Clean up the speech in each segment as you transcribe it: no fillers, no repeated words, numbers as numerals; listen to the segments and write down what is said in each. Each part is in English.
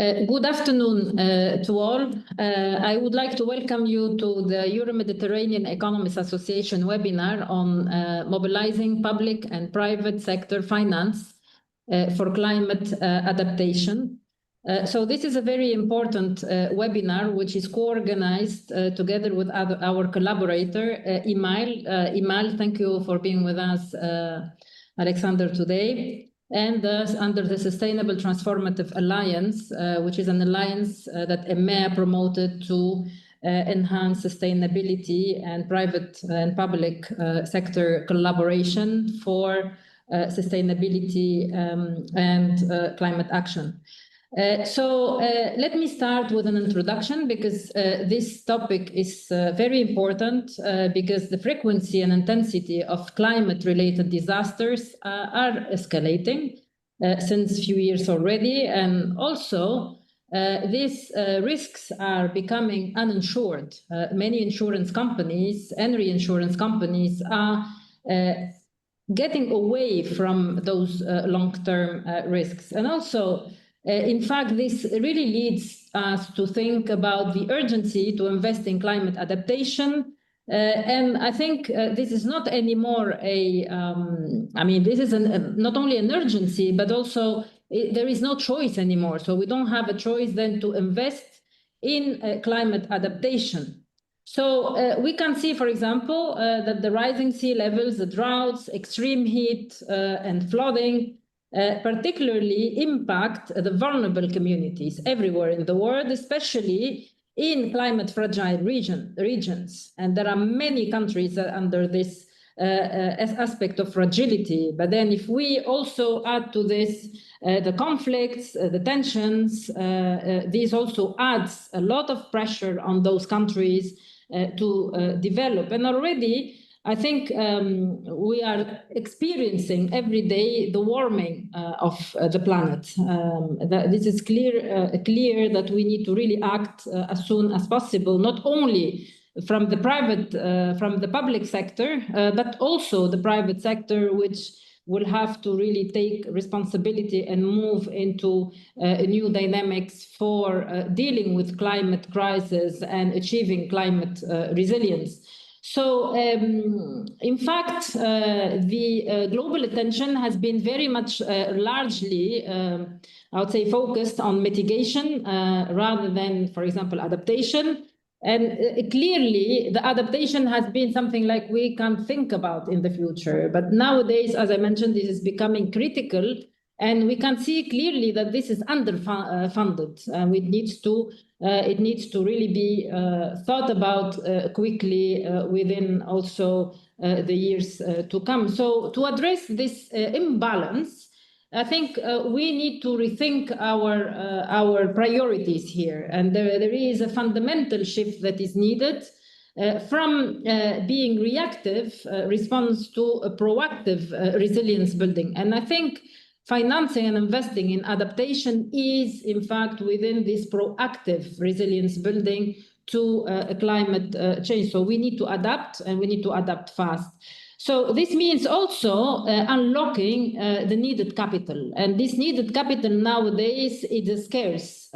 Good afternoon to all. I would like to welcome you to the Euro-Mediterranean Economists Association webinar on mobilizing public and private sector finance for climate adaptation. So this is a very important webinar, which is co-organized together with our collaborator, Imal. Thank you for being with us, Alexander, today. And under the Sustainable Transformative Alliance, which is an alliance that EMEA promoted to enhance sustainability and private and public sector collaboration for sustainability and climate action. So let me start with an introduction, because this topic is very important because the frequency and intensity of climate-related disasters are escalating since a few years already. And also, these risks are becoming uninsured. Many insurance companies and reinsurance companies are getting away from those long-term risks. And also, in fact, this really leads us to think about the urgency to invest in climate adaptation. And I think this is not anymore this is not only an urgency, but also there is no choice anymore. So we don't have a choice then to invest in climate adaptation. So we can see, for example, that the rising sea levels, the droughts, extreme heat and flooding particularly impact the vulnerable communities everywhere in the world, especially in climate fragile regions. And there are many countries under this aspect of fragility. But then if we also add to this the conflicts, the tensions, this also adds a lot of pressure on those countries to develop. And already, I think we are experiencing every day the warming of the planet. This is clear that we need to really act as soon as possible, not only from the public sector, but also the private sector, which will have to really take responsibility and move into new dynamics for dealing with climate crisis and achieving climate resilience. So, in fact, the global attention has been very much largely, I would say, focused on mitigation rather than, for example, adaptation. And clearly, the adaptation has been something like we can think about in the future. But nowadays, as I mentioned, this is becoming critical. And we can see clearly that this is underfunded. It needs to really be thought about quickly within also the years to come. So to address this imbalance, I think we need to rethink our priorities here. And there is a fundamental shift that is needed from being reactive response to a proactive resilience building. And I think financing and investing in adaptation is, in fact, within this proactive resilience building to climate change. So we need to adapt, and we need to adapt fast. So this means also unlocking the needed capital. And this needed capital nowadays is scarce,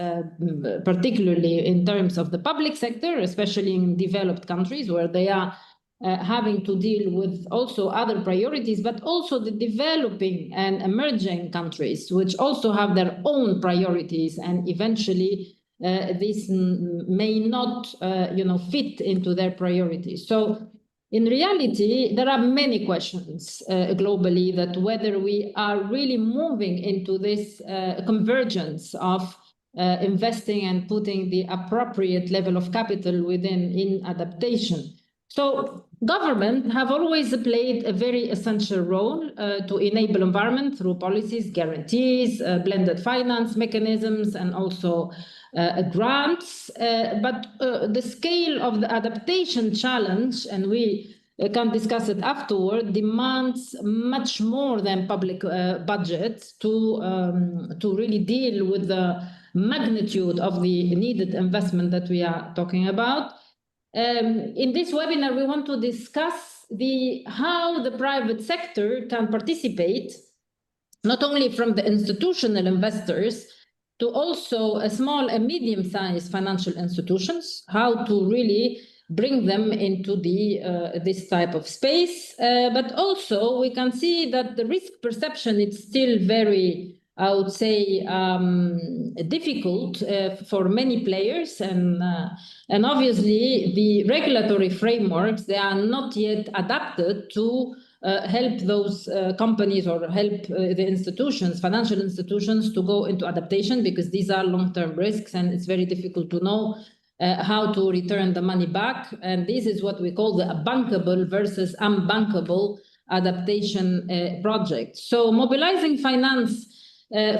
particularly in terms of the public sector, especially in developed countries where they are having to deal with also other priorities, but also the developing and emerging countries, which also have their own priorities, and eventually this may not, fit into their priorities. So, in reality, there are many questions globally that whether we are really moving into this convergence of investing and putting the appropriate level of capital in adaptation. So government have always played a very essential role to enable environment through policies, guarantees, blended finance mechanisms, and also grants. But the scale of the adaptation challenge, and we can discuss it afterward, demands much more than public budgets to really deal with the magnitude of the needed investment that we are talking about. In this webinar, we want to discuss how the private sector can participate, not only from the institutional investors, to also small and medium-sized financial institutions, how to really bring them into this type of space. But also we can see that the risk perception is still very, I would say, difficult for many players, and obviously the regulatory frameworks, they are not yet adapted to help those companies or help the institutions, financial institutions, to go into adaptation, because these are long-term risks and it's very difficult to know how to return the money back. And this is what we call the bankable versus unbankable adaptation project. So mobilizing finance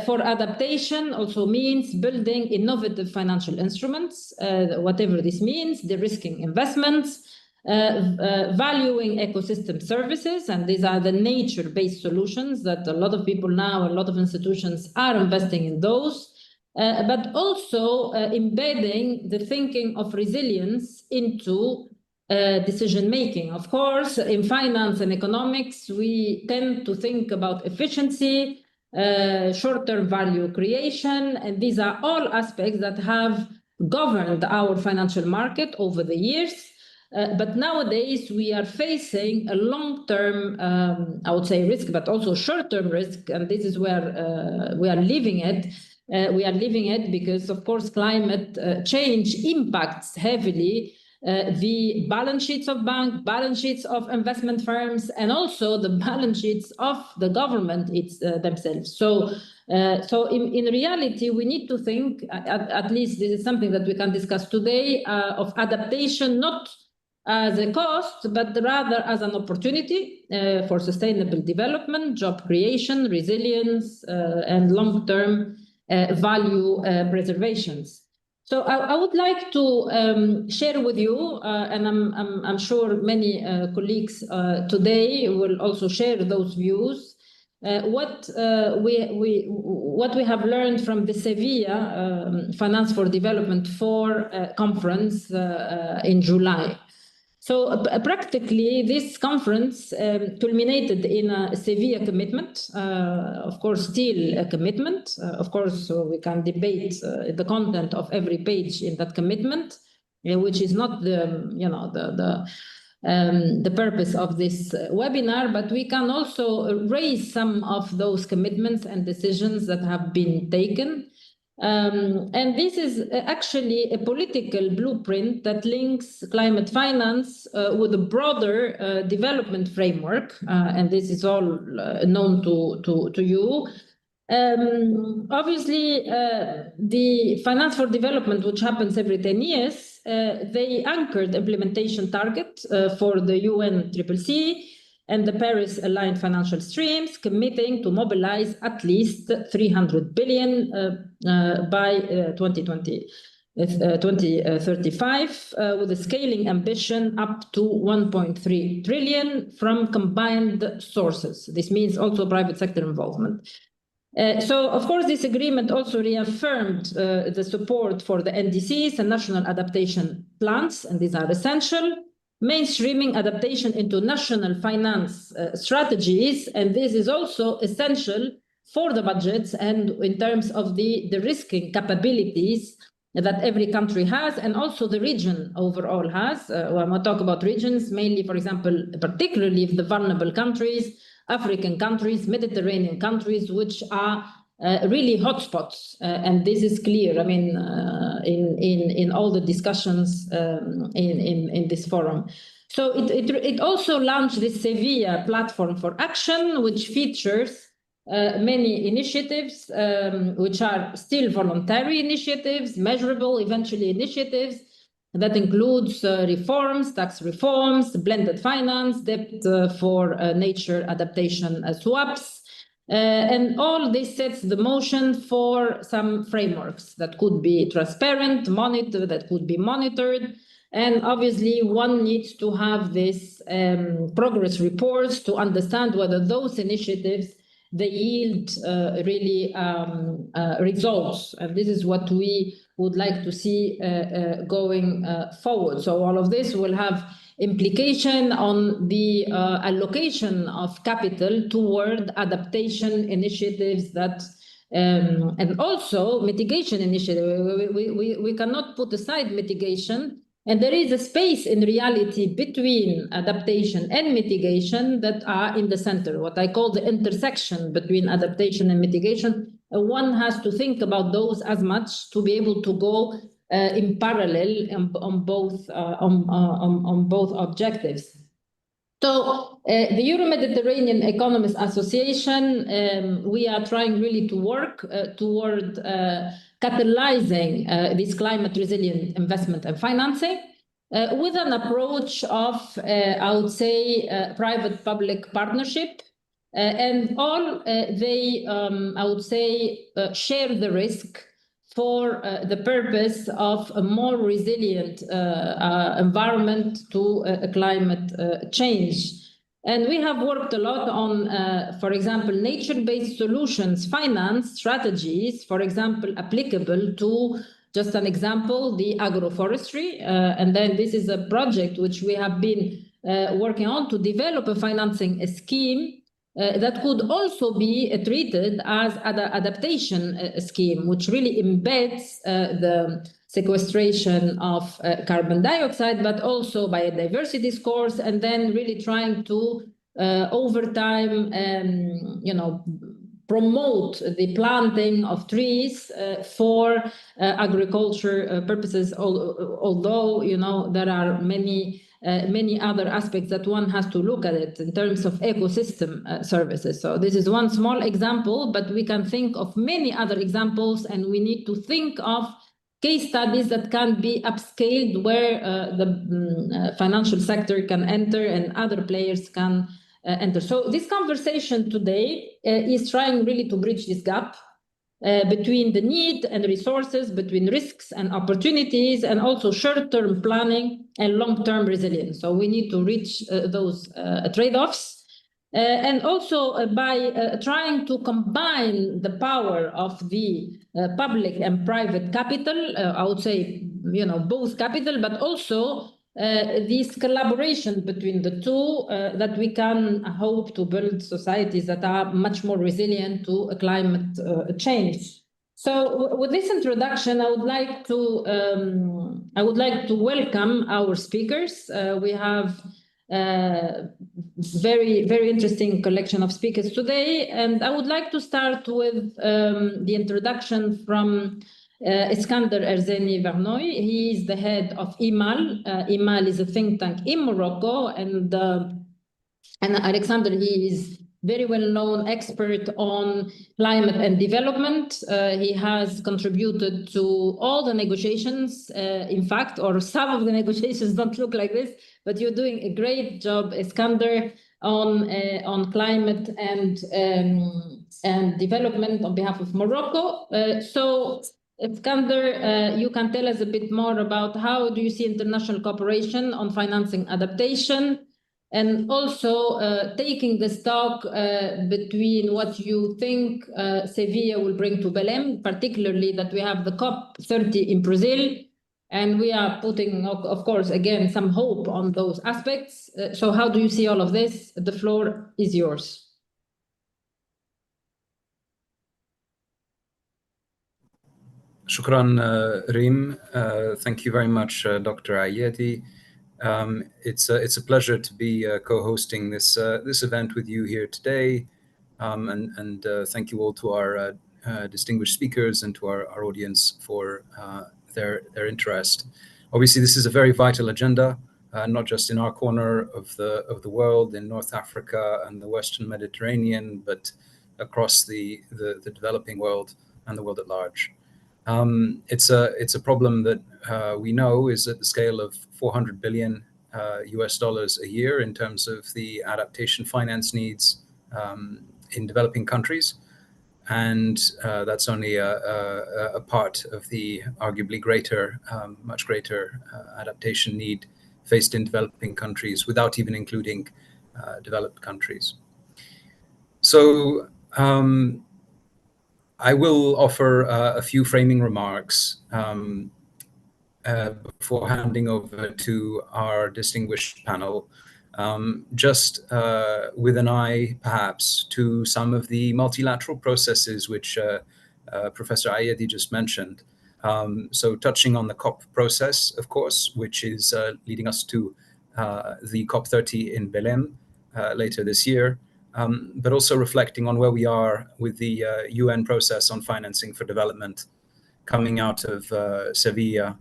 for adaptation also means building innovative financial instruments, whatever this means, de-risking investments, valuing ecosystem services, and these are the nature-based solutions that a lot of people now, a lot of institutions are investing in those. But also embedding the thinking of resilience into decision-making. Of course, in finance and economics, we tend to think about efficiency, short-term value creation, and these are all aspects that have governed our financial market over the years. But nowadays, we are facing a long-term, I would say, risk, but also short-term risk, and this is where we are living it. We are living it because, of course, climate change impacts heavily the balance sheets of banks, balance sheets of investment firms, and also the balance sheets of the government themselves. So in reality, we need to think, at least this is something that we can discuss today, of adaptation, not as a cost, but rather as an opportunity for sustainable development, job creation, resilience, and long-term value preservations. So I would like to share with you, and I'm sure many colleagues today will also share those views, what we have learned from the Sevilla Finance for Development 4 conference in July. So practically, this conference culminated in a Sevilla commitment, of course, still a commitment. Of course, so we can debate the content of every page in that commitment, which is not the purpose of this webinar, but we can also raise some of those commitments and decisions that have been taken. And this is actually a political blueprint that links climate finance with a broader development framework, and this is all known to you. Obviously, the Finance for Development, which happens every 10 years, they anchored implementation target for the UNCCC and the Paris-aligned financial streams, committing to mobilize at least 300 billion by 2035, with a scaling ambition up to 1.3 trillion from combined sources. This means also private sector involvement. So, of course, this agreement also reaffirmed the support for the NDCs and national adaptation plans, and these are essential. Mainstreaming adaptation into national finance strategies, and this is also essential for the budgets and in terms of the risking capabilities that every country has, and also the region overall has. When we talk about regions, mainly, for example, particularly the vulnerable countries, African countries, Mediterranean countries, which are really hotspots, and this is clear. I mean, in all the discussions in this forum. So it also launched this Sevilla platform for action, which features many initiatives, which are still voluntary initiatives, measurable, eventually initiatives that includes reforms, tax reforms, blended finance, debt for nature adaptation swaps. And all this sets the motion for some frameworks that could be transparent, that could be monitored. And obviously, one needs to have this progress reports to understand whether those initiatives, they yield really results. And this is what we would like to see going forward. So all of this will have implication on the allocation of capital toward adaptation initiatives that And also mitigation initiative. We cannot put aside mitigation. And there is a space in reality between adaptation and mitigation that are in the center, what I call the intersection between adaptation and mitigation. One has to think about those as much to be able to go in parallel on both objectives. So the Euro-Mediterranean Economists Association, we are trying really to work toward catalyzing this climate resilient investment and financing with an approach of, I would say, private-public partnership. And all they, I would say, share the risk for the purpose of a more resilient environment to climate change. And we have worked a lot on, for example, nature-based solutions, finance strategies, for example, applicable to, just an example, the agroforestry. And then this is a project which we have been working on to develop a financing scheme that could also be treated as an adaptation scheme, which really embeds the sequestration of carbon dioxide, but also biodiversity scores, and then really trying to, over time, promote the planting of trees for agriculture purposes, although, there are many other aspects that one has to look at it in terms of ecosystem services. So this is one small example, but we can think of many other examples, and we need to think of case studies that can be upscaled where the financial sector can enter and other players can enter. So this conversation today is trying really to bridge this gap between the need and resources, between risks and opportunities, and also short-term planning and long-term resilience. So we need to reach those trade-offs. And also by trying to combine the power of the public and private capital, I would say, both capital, but also this collaboration between the two, that we can hope to build societies that are much more resilient to climate change. So with this introduction, I would like to welcome our speakers. We have very, very interesting collection of speakers today, and I would like to start with the introduction from Iskander Erzeni Vernoy. He is the head of EMAL. EMAL is a think tank in Morocco, and Alexander, he is very well-known expert on climate and development. He has contributed to all the negotiations, in fact, or some of the negotiations don't look like this, but you're doing a great job, Iskander, on climate and development on behalf of Morocco. So Iskander, you can tell us a bit more about how do you see international cooperation on financing adaptation, and also taking the stock between what you think Sevilla will bring to Belém, particularly that we have the COP30 in Brazil, and we are putting, of course, again, some hope on those aspects. So how do you see all of this? The floor is yours. Shukran, Reem. Thank you very much, Dr. Ayedi. It's a pleasure to be co-hosting this event with you here today, and thank you all to our distinguished speakers and to our audience for their interest. Obviously, this is a very vital agenda, not just in our corner of the world, in North Africa and the Western Mediterranean, but across the developing world and the world at large. It's a problem that we know is at the scale of $400 billion US dollars a year in terms of the adaptation finance needs in developing countries, and that's only a part of the arguably greater, much greater adaptation need faced in developing countries, without even including developed countries. So I will offer a few framing remarks before handing over to our distinguished panel. just with an eye perhaps to some of the multilateral processes which Professor Ayedi just mentioned. So touching on the COP process, of course, which is leading us to the COP30 in Belém later this year, but also reflecting on where we are with the UN process on financing for development coming out of Sevilla,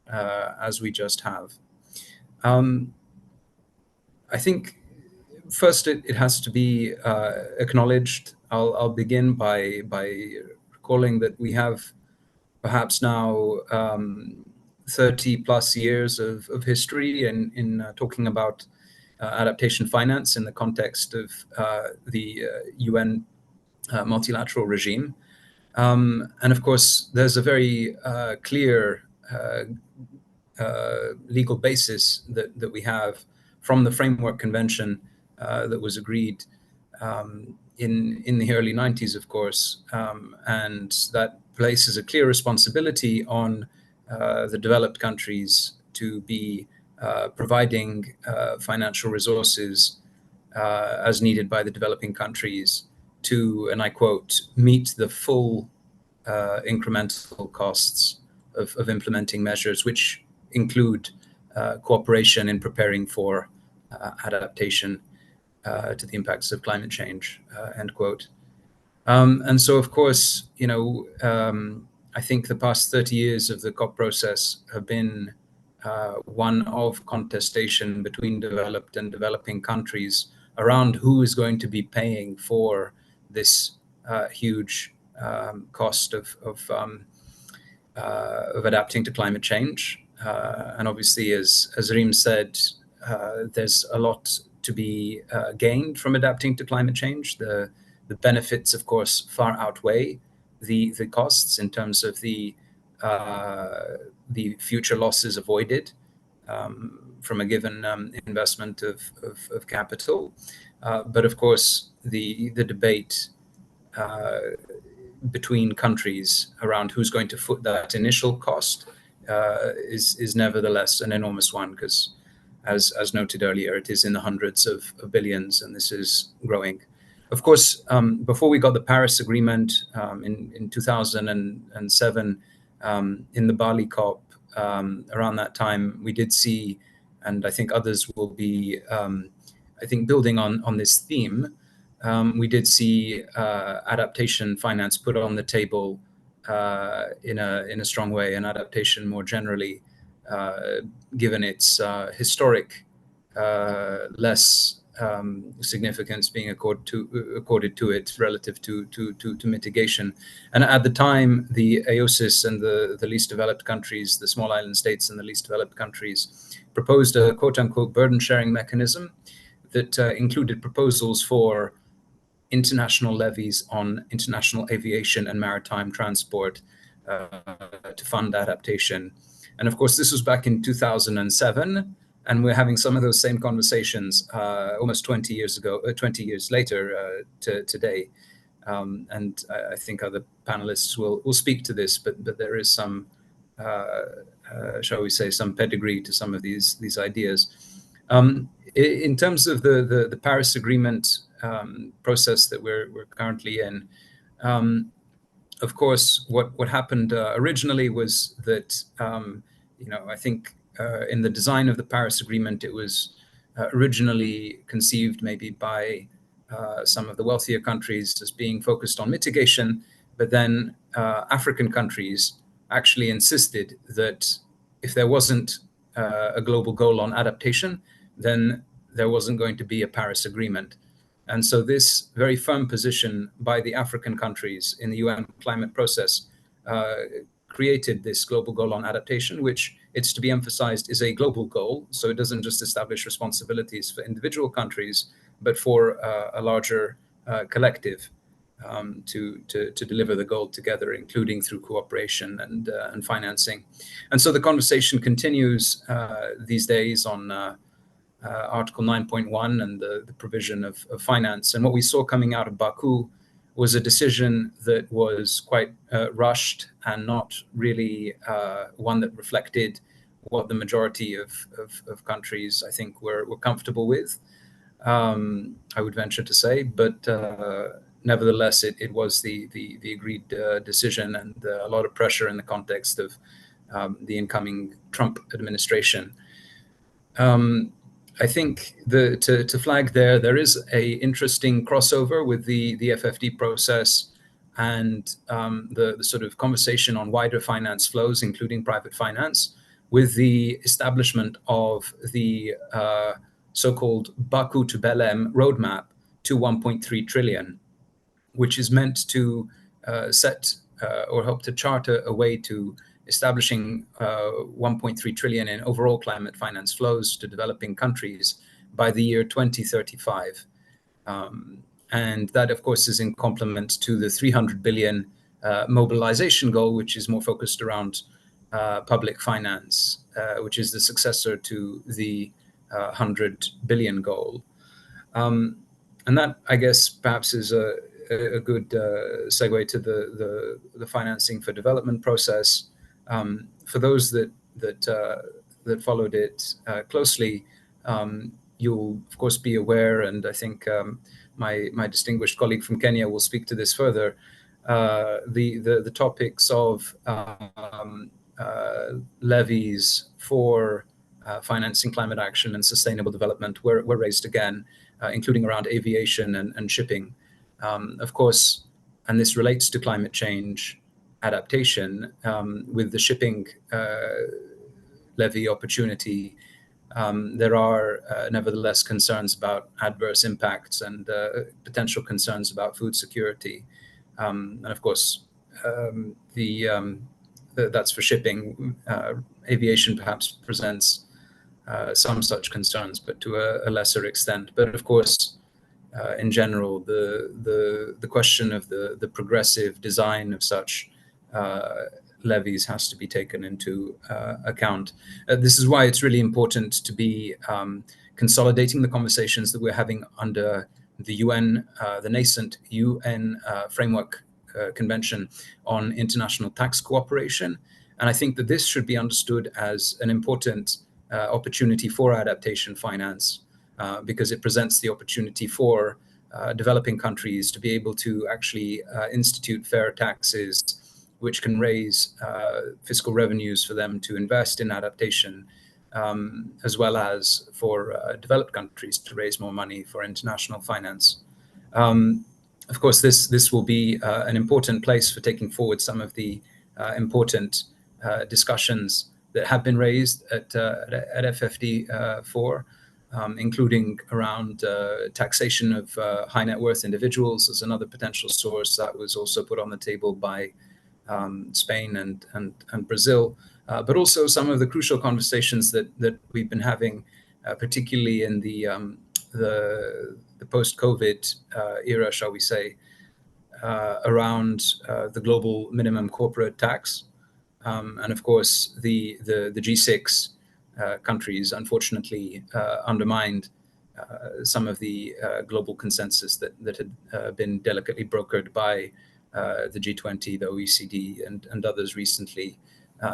as we just have. I think first it has to be acknowledged. I'll begin by recalling that we have perhaps now 30 plus years of history in talking about adaptation finance in the context of the UN multilateral regime. And of course, there's a very clear legal basis that we have from the Framework Convention that was agreed in the early 90s, of course, and that places a clear responsibility on the developed countries to be providing financial resources as needed by the developing countries to, and I quote, meet the full incremental costs of implementing measures which include cooperation in preparing for adaptation to the impacts of climate change, end quote. And so, of course, I think the past 30 years of the COP process have been one of contestation between developed and developing countries around who is going to be paying for this huge cost of adapting to climate change. And obviously, as Reem said, there's a lot to be gained from adapting to climate change. The benefits, of course, far outweigh the costs in terms of the future losses avoided from a given investment of capital. But of course, the debate between countries around who's going to foot that initial cost is nevertheless an enormous one, because as noted earlier, it is in the hundreds of billions, and this is growing. Of course, before we got the Paris Agreement in 2007, in the Bali COP, around that time, we did see, and I think others will be, I think, building on this theme, we did see adaptation finance put on the table in a strong way, and adaptation more generally, given its historic less significance being accorded to it relative to mitigation. And at the time, the AOSIS and the least developed countries, the small island states and the least developed countries, proposed a quote-unquote burden-sharing mechanism that included proposals for international levies on international aviation and maritime transport to fund adaptation. And of course, this was back in 2007, and we're having some of those same conversations almost 20 years ago, 20 years later today. And I think other panelists will speak to this, but there is some, shall we say, some pedigree to some of these ideas. In terms of the Paris Agreement process that we're currently in, of course, what happened originally was that, I think in the design of the Paris Agreement, it was originally conceived maybe by some of the wealthier countries as being focused on mitigation, but then African countries actually insisted that if there wasn't a global goal on adaptation, then there wasn't going to be a Paris Agreement. And so this very firm position by the African countries in the UN climate process created this global goal on adaptation, which, it's to be emphasized, is a global goal. So it doesn't just establish responsibilities for individual countries, but for a larger collective to deliver the goal together, including through cooperation and financing. And so the conversation continues these days on Article 9.1 and the provision of finance. And what we saw coming out of Baku was a decision that was quite rushed and not really one that reflected what the majority of countries, I think, were comfortable with, I would venture to say. But nevertheless, it was the agreed decision, and a lot of pressure in the context of the incoming Trump administration. I think to flag there is a interesting crossover with the FFD process and the sort of conversation on wider finance flows, including private finance, with the establishment of the so-called Baku to Belém roadmap to 1.3 trillion, which is meant to set or help to chart a way to establishing 1.3 trillion in overall climate finance flows to developing countries by the year 2035. And that, of course, is in complement to the 300 billion mobilization goal, which is more focused around public finance, which is the successor to the 100 billion goal. And that, I guess, perhaps is a good segue to the financing for development process. For those that followed it closely, you'll of course be aware, and I think my distinguished colleague from Kenya will speak to this further. The topics of levies for financing climate action and sustainable development were raised again, including around aviation and shipping. Of course, and this relates to climate change adaptation, with the shipping levy opportunity. There are nevertheless concerns about adverse impacts and potential concerns about food security. And of course, that's for shipping. Aviation perhaps presents some such concerns, but to a lesser extent. But of course, in general, the question of the progressive design of such levies has to be taken into account. This is why it's really important to be consolidating the conversations that we're having under the UN, the nascent UN Framework Convention on International Tax Cooperation. And I think that this should be understood as an important opportunity for adaptation finance, because it presents the opportunity for developing countries to be able to actually institute fair taxes, which can raise fiscal revenues for them to invest in adaptation, as well as for developed countries to raise more money for international finance. Of course, this will be an important place for taking forward some of the important discussions that have been raised at FFD4, including around taxation of high net worth individuals as another potential source that was also put on the table by Spain and Brazil, but also some of the crucial conversations that we've been having, particularly in the post-COVID era, shall we say, around the global minimum corporate tax, and of course the G6 countries unfortunately undermined some of the global consensus that had been delicately brokered by the G20, the OECD, and others recently,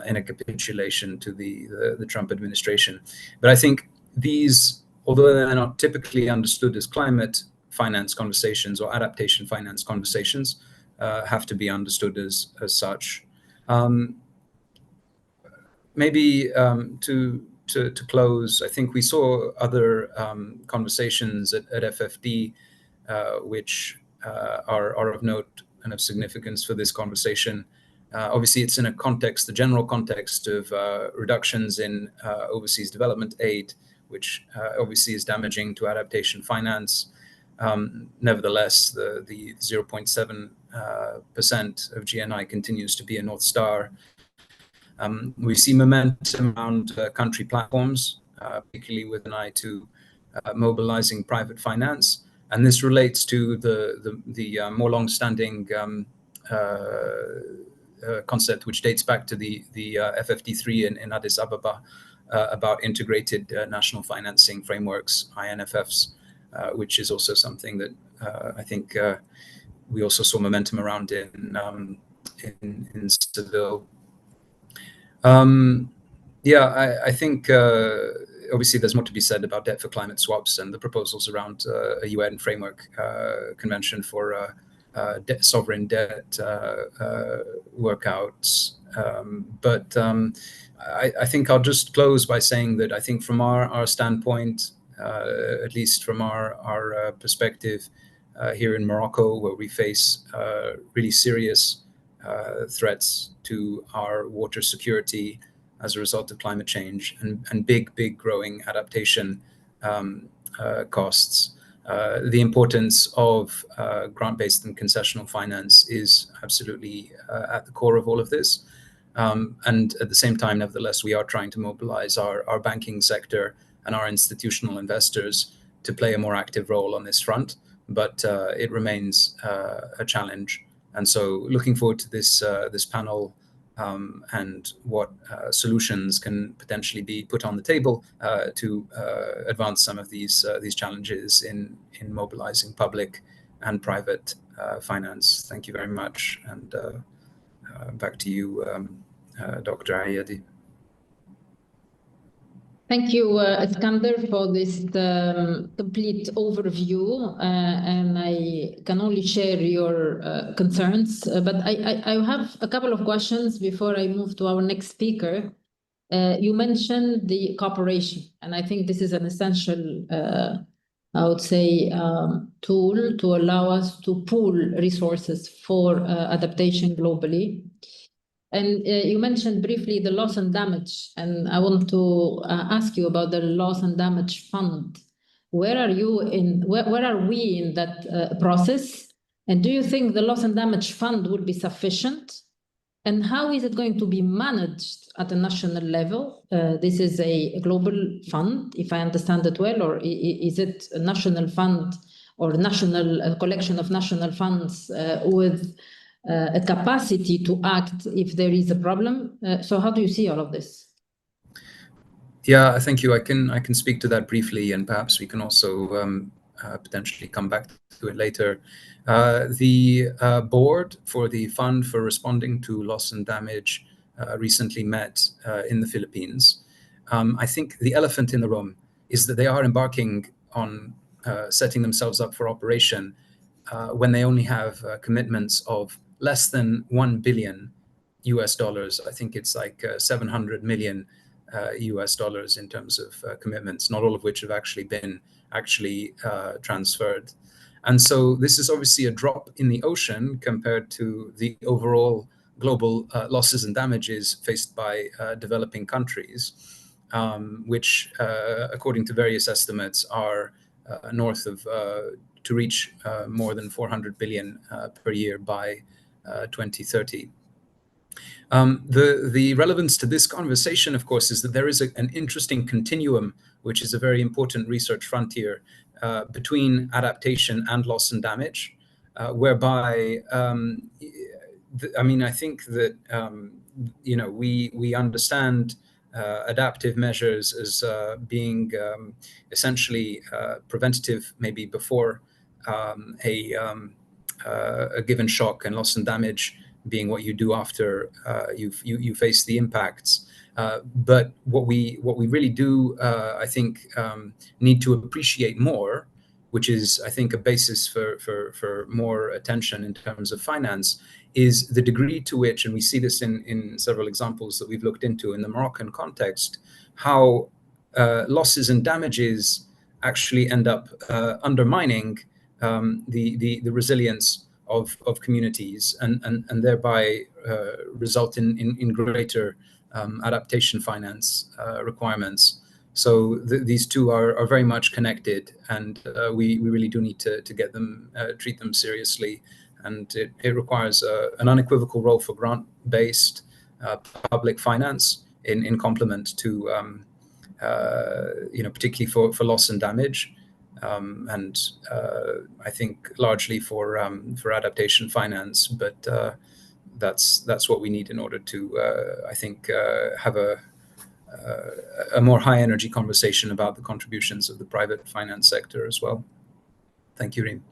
in a capitulation to the Trump administration. But I think these, although they're not typically understood as climate finance conversations or adaptation finance conversations, have to be understood as such. Maybe to close, I think we saw other conversations at FFD, which are of note and of significance for this conversation. Obviously, it's in a context, the general context of reductions in overseas development aid, which obviously is damaging to adaptation finance. Nevertheless, the 0.7% of GNI continues to be a North Star. We see momentum around country platforms, particularly with an eye to mobilizing private finance. And this relates to the more long-standing concept, which dates back to the FFD3 in Addis Ababa, about integrated national financing frameworks, INFFs, which is also something that I think we also saw momentum around in Seville. Yeah, I think obviously there's more to be said about debt for climate swaps and the proposals around a UN framework convention for sovereign debt workouts. I think I'll just close by saying that I think from our standpoint, at least from our perspective here in Morocco, where we face really serious threats to our water security as a result of climate change and big growing adaptation costs. The importance of grant-based and concessional finance is absolutely at the core of all of this. And at the same time, nevertheless, we are trying to mobilize our banking sector and our institutional investors to play a more active role on this front. But it remains a challenge. And so looking forward to this panel and what solutions can potentially be put on the table to advance some of these challenges in mobilizing public and private finance. Thank you very much, and back to you, Dr. Ayadi. Thank you, Iskander, for this complete overview, and I can only share your concerns. But I have a couple of questions before I move to our next speaker. You mentioned the cooperation, and I think this is an essential, I would say, tool to allow us to pool resources for adaptation globally. And you mentioned briefly the loss and damage, and I want to ask you about the loss and damage fund. Where are you in? Where are we in that process? And do you think the loss and damage fund will be sufficient? And how is it going to be managed at a national level? This is a global fund, if I understand it well, or is it a national fund or national collection of national funds with a capacity to act if there is a problem? So how do you see all of this? Yeah, thank you. I can speak to that briefly, and perhaps we can also potentially come back to it later. The board for the Fund for Responding to Loss and Damage recently met in the Philippines. I think the elephant in the room is that they are embarking on setting themselves up for operation when they only have commitments of less than $1 billion US dollars. I think it's like 700 million US dollars in terms of commitments, not all of which have actually been transferred. And so this is obviously a drop in the ocean compared to the overall global losses and damages faced by developing countries, which, according to various estimates, are north of to reach more than 400 billion per year by 2030. The relevance to this conversation, of course, is that there is an interesting continuum, which is a very important research frontier between adaptation and loss and damage, whereby, I mean, I think that, we understand adaptive measures as being essentially preventative, maybe before a given shock, and loss and damage being what you do after you face the impacts. But what we really do, I think, need to appreciate more, which is, I think, a basis for more attention in terms of finance, is the degree to which, and we see this in several examples that we've looked into in the Moroccan context, how losses and damages actually end up undermining the resilience of communities, and thereby result in greater adaptation finance requirements. So these two are very much connected, and we really do need to get them, treat them seriously. And it requires an unequivocal role for grant-based public finance in complement to, particularly for loss and damage. And I think largely for adaptation finance, but that's what we need in order to, I think, have a more high energy conversation about the contributions of the private finance sector as well. Thank you, Reem.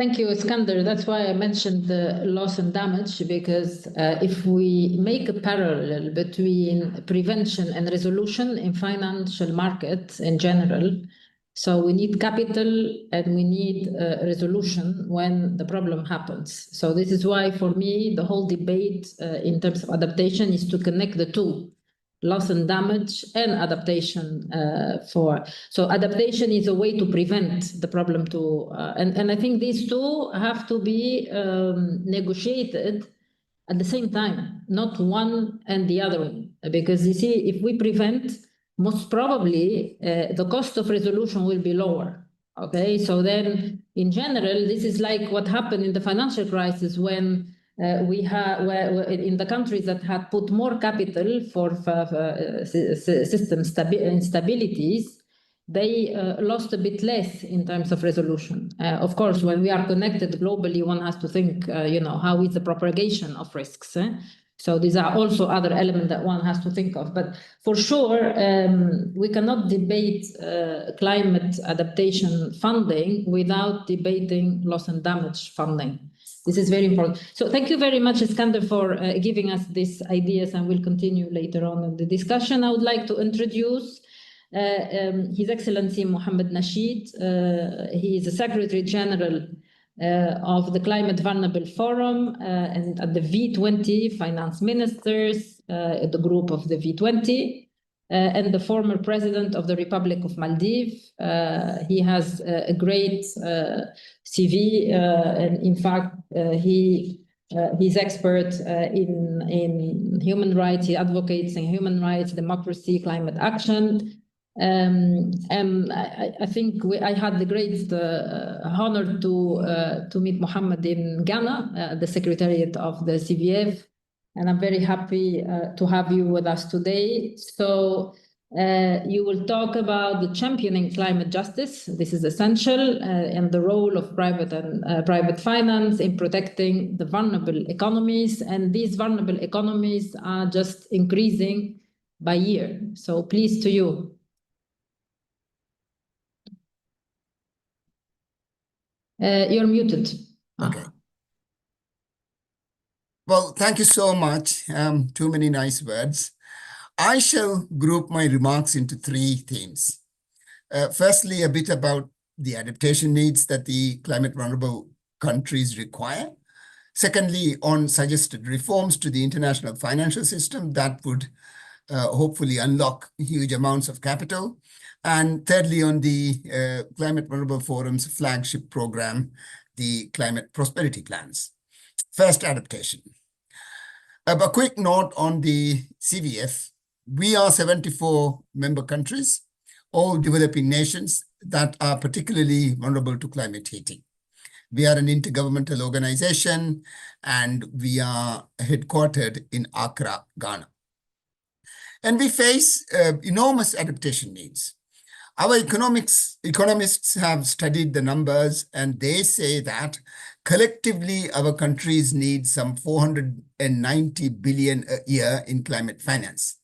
Thank you, Iskander. That's why I mentioned the loss and damage, because if we make a parallel between prevention and resolution in financial markets in general, so we need capital and we need resolution when the problem happens. So this is why, for me, the whole debate in terms of adaptation is to connect the two. Loss and damage and adaptation so adaptation is a way to prevent the problem and I think these two have to be negotiated at the same time, not one and the other one, because you see, if we prevent, most probably the cost of resolution will be lower. Okay, so then in general, this is like what happened in the financial crisis when we had in the countries that had put more capital for system instabilities, they lost a bit less in terms of resolution. Of course, when we are connected globally, one has to think, how is the propagation of risks? So these are also other elements that one has to think of. But for sure, we cannot debate climate adaptation funding without debating loss and damage funding. This is very important. So thank you very much, Iskander, for giving us these ideas, and we'll continue later on in the discussion. I would like to introduce His Excellency Mohammed Nasheed. He is the Secretary General of the Climate Vulnerable Forum and at the V20 Finance Ministers, the group of the V20. And the former president of the Republic of Maldives. He has a great CV, and in fact, he's expert in human rights. He advocates in human rights, democracy, climate action. And I think I had the great honor to meet Mohammed in Ghana, the Secretariat of the CVF. And I'm very happy to have you with us today. So you will talk about the championing climate justice. This is essential, and the role of private finance in protecting the vulnerable economies. And these vulnerable economies are just increasing by year. So please, to you. You're muted. Okay. Well, thank you so much. Too many nice words. I shall group my remarks into three themes. Firstly, a bit about the adaptation needs that the climate vulnerable countries require. Secondly, on suggested reforms to the international financial system that would hopefully unlock huge amounts of capital. And thirdly, on the Climate Vulnerable Forum's flagship program, the Climate Prosperity Plans. First, adaptation. A quick note on the CVF. We are 74 member countries, all developing nations that are particularly vulnerable to climate heating. We are an intergovernmental organization, and we are headquartered in Accra, Ghana. And we face enormous adaptation needs. Our economists have studied the numbers, and they say that collectively our countries need some 490 billion a year in climate finance.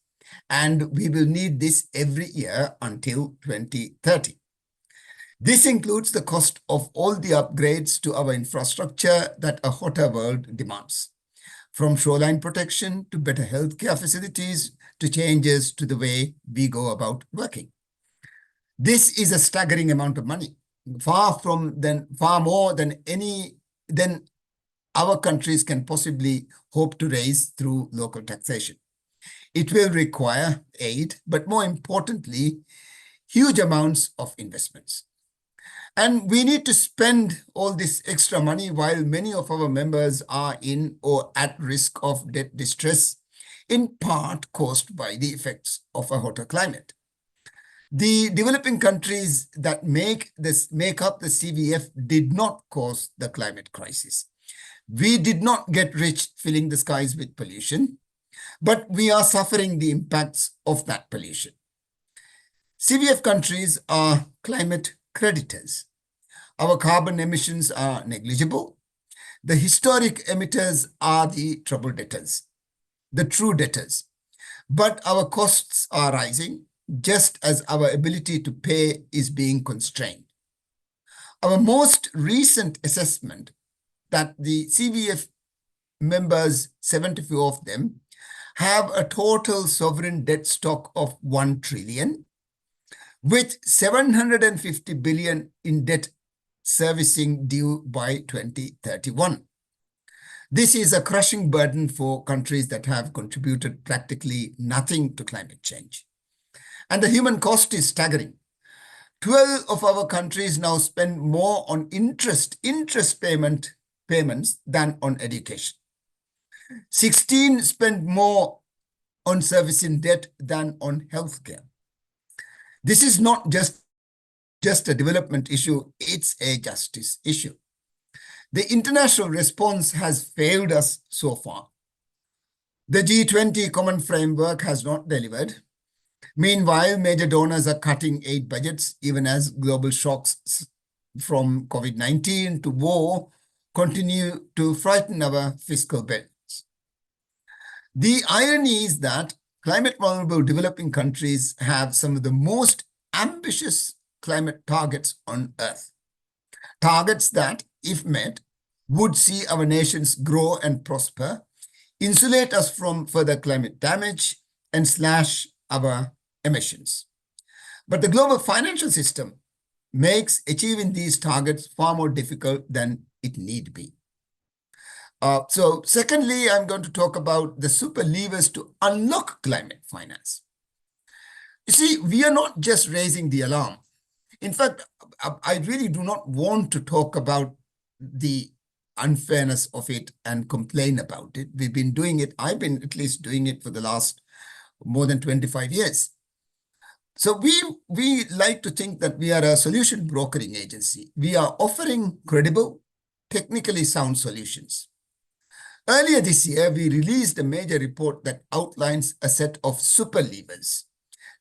And we will need this every year until 2030. This includes the cost of all the upgrades to our infrastructure that a hotter world demands, from shoreline protection to better healthcare facilities to changes to the way we go about working. This is a staggering amount of money, far more than our countries can possibly hope to raise through local taxation. It will require aid, but more importantly, huge amounts of investments. And we need to spend all this extra money while many of our members are in or at risk of debt distress, in part caused by the effects of a hotter climate. The developing countries that make up the CVF did not cause the climate crisis. We did not get rich filling the skies with pollution, but we are suffering the impacts of that pollution. CVF countries are climate creditors. Our carbon emissions are negligible. The historic emitters are the trouble debtors, the true debtors. But our costs are rising, just as our ability to pay is being constrained. Our most recent assessment that the CVF members, 74 of them, have a total sovereign debt stock of 1 trillion, with 750 billion in debt servicing due by 2031. This is a crushing burden for countries that have contributed practically nothing to climate change. And the human cost is staggering. 12 of our countries now spend more on interest payments than on education. 16 spend more on servicing debt than on healthcare. This is not just a development issue, it's a justice issue. The international response has failed us so far. The G20 common framework has not delivered. Meanwhile, major donors are cutting aid budgets, even as global shocks from COVID-19 to war continue to frighten our fiscal balance. The irony is that climate vulnerable developing countries have some of the most ambitious climate targets on Earth. Targets that, if met, would see our nations grow and prosper, insulate us from further climate damage, and slash our emissions. But the global financial system makes achieving these targets far more difficult than it need be. So secondly, I'm going to talk about the super levers to unlock climate finance. You see, we are not just raising the alarm. In fact, I really do not want to talk about the unfairness of it and complain about it. We've been doing it. I've been at least doing it for the last more than 25 years. So we like to think that we are a solution brokering agency. We are offering credible, technically sound solutions. Earlier this year, we released a major report that outlines a set of super levers,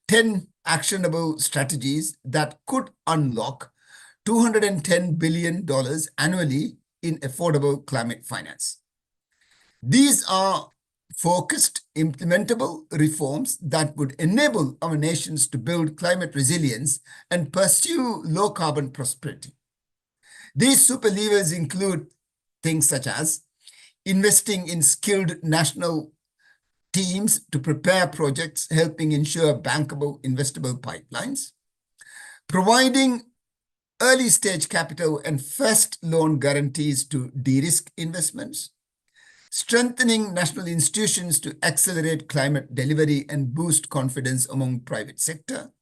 10 actionable strategies that could unlock $210 billion annually in affordable climate finance. These are focused, implementable reforms that would enable our nations to build climate resilience and pursue low-carbon prosperity. These super levers include things such as investing in skilled national teams to prepare projects, helping ensure bankable, investable pipelines, providing early-stage capital and first loan guarantees to de-risk investments, strengthening national institutions to accelerate climate delivery and boost confidence among private sector.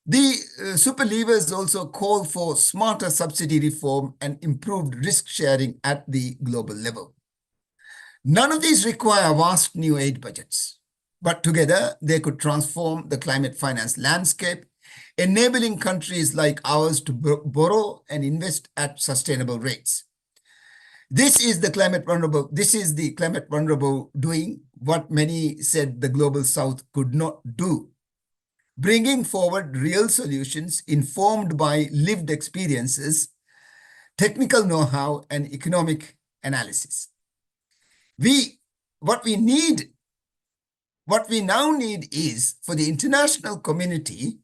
The super levers also call for smarter subsidy reform and improved risk sharing at the global level. None of these require vast new aid budgets, but together they could transform the climate finance landscape, enabling countries like ours to borrow and invest at sustainable rates. This is the climate vulnerable doing what many said the global south could not do, bringing forward real solutions informed by lived experiences, technical know-how, and economic analysis. What we now need is for the international community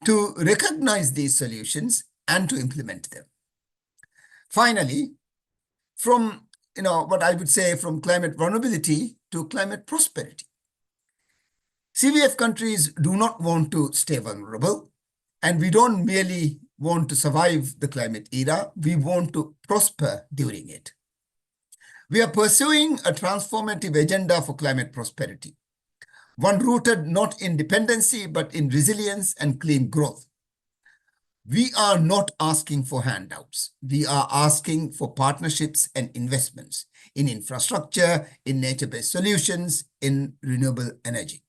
to recognize these solutions and to implement them. Finally, from what I would say from climate vulnerability to climate prosperity. CVF countries do not want to stay vulnerable, and we don't merely want to survive the climate era, we want to prosper during it. We are pursuing a transformative agenda for climate prosperity, one rooted not in dependency, but in resilience and clean growth. We are not asking for handouts. We are asking for partnerships and investments in infrastructure, in nature-based solutions, in renewable energy.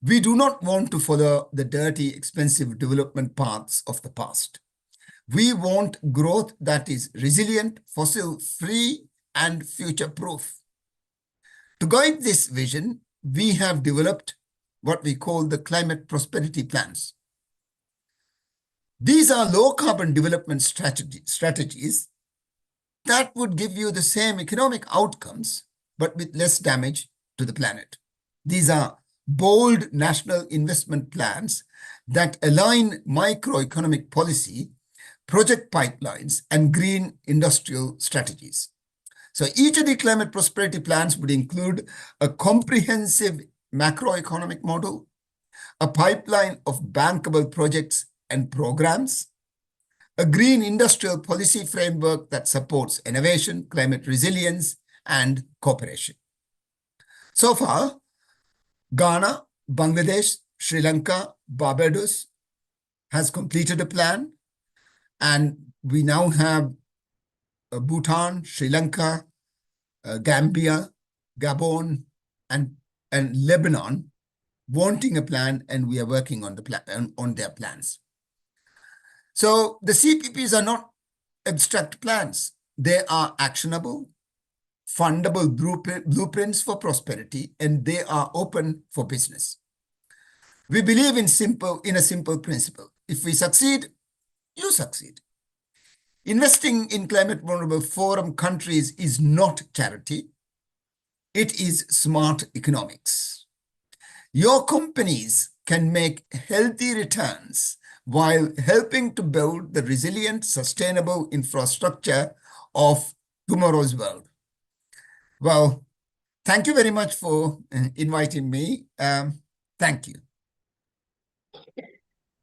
We do not want to follow the dirty, expensive development paths of the past. We want growth that is resilient, fossil-free, and future-proof. To guide this vision, we have developed what we call the climate prosperity plans. These are low-carbon development strategies that would give you the same economic outcomes, but with less damage to the planet. These are bold national investment plans that align microeconomic policy project pipelines, and green industrial strategies. So each of the climate prosperity plans would include a comprehensive macroeconomic model, a pipeline of bankable projects and programs, a green industrial policy framework that supports innovation, climate resilience, and cooperation. So far, Ghana, Bangladesh, Sri Lanka, Barbados has completed a plan, and we now have Bhutan, Sri Lanka, Gambia, Gabon, and Lebanon wanting a plan, and we are working on the plan on their plans. So the CPPs are not abstract plans; they are actionable, fundable blueprints for prosperity, and they are open for business. We believe in a simple principle: if we succeed, you succeed. Investing in climate vulnerable forum countries is not charity. It is smart economics. Your companies can make healthy returns while helping to build the resilient, sustainable infrastructure of tomorrow's world. Well, thank you very much for inviting me. Thank you.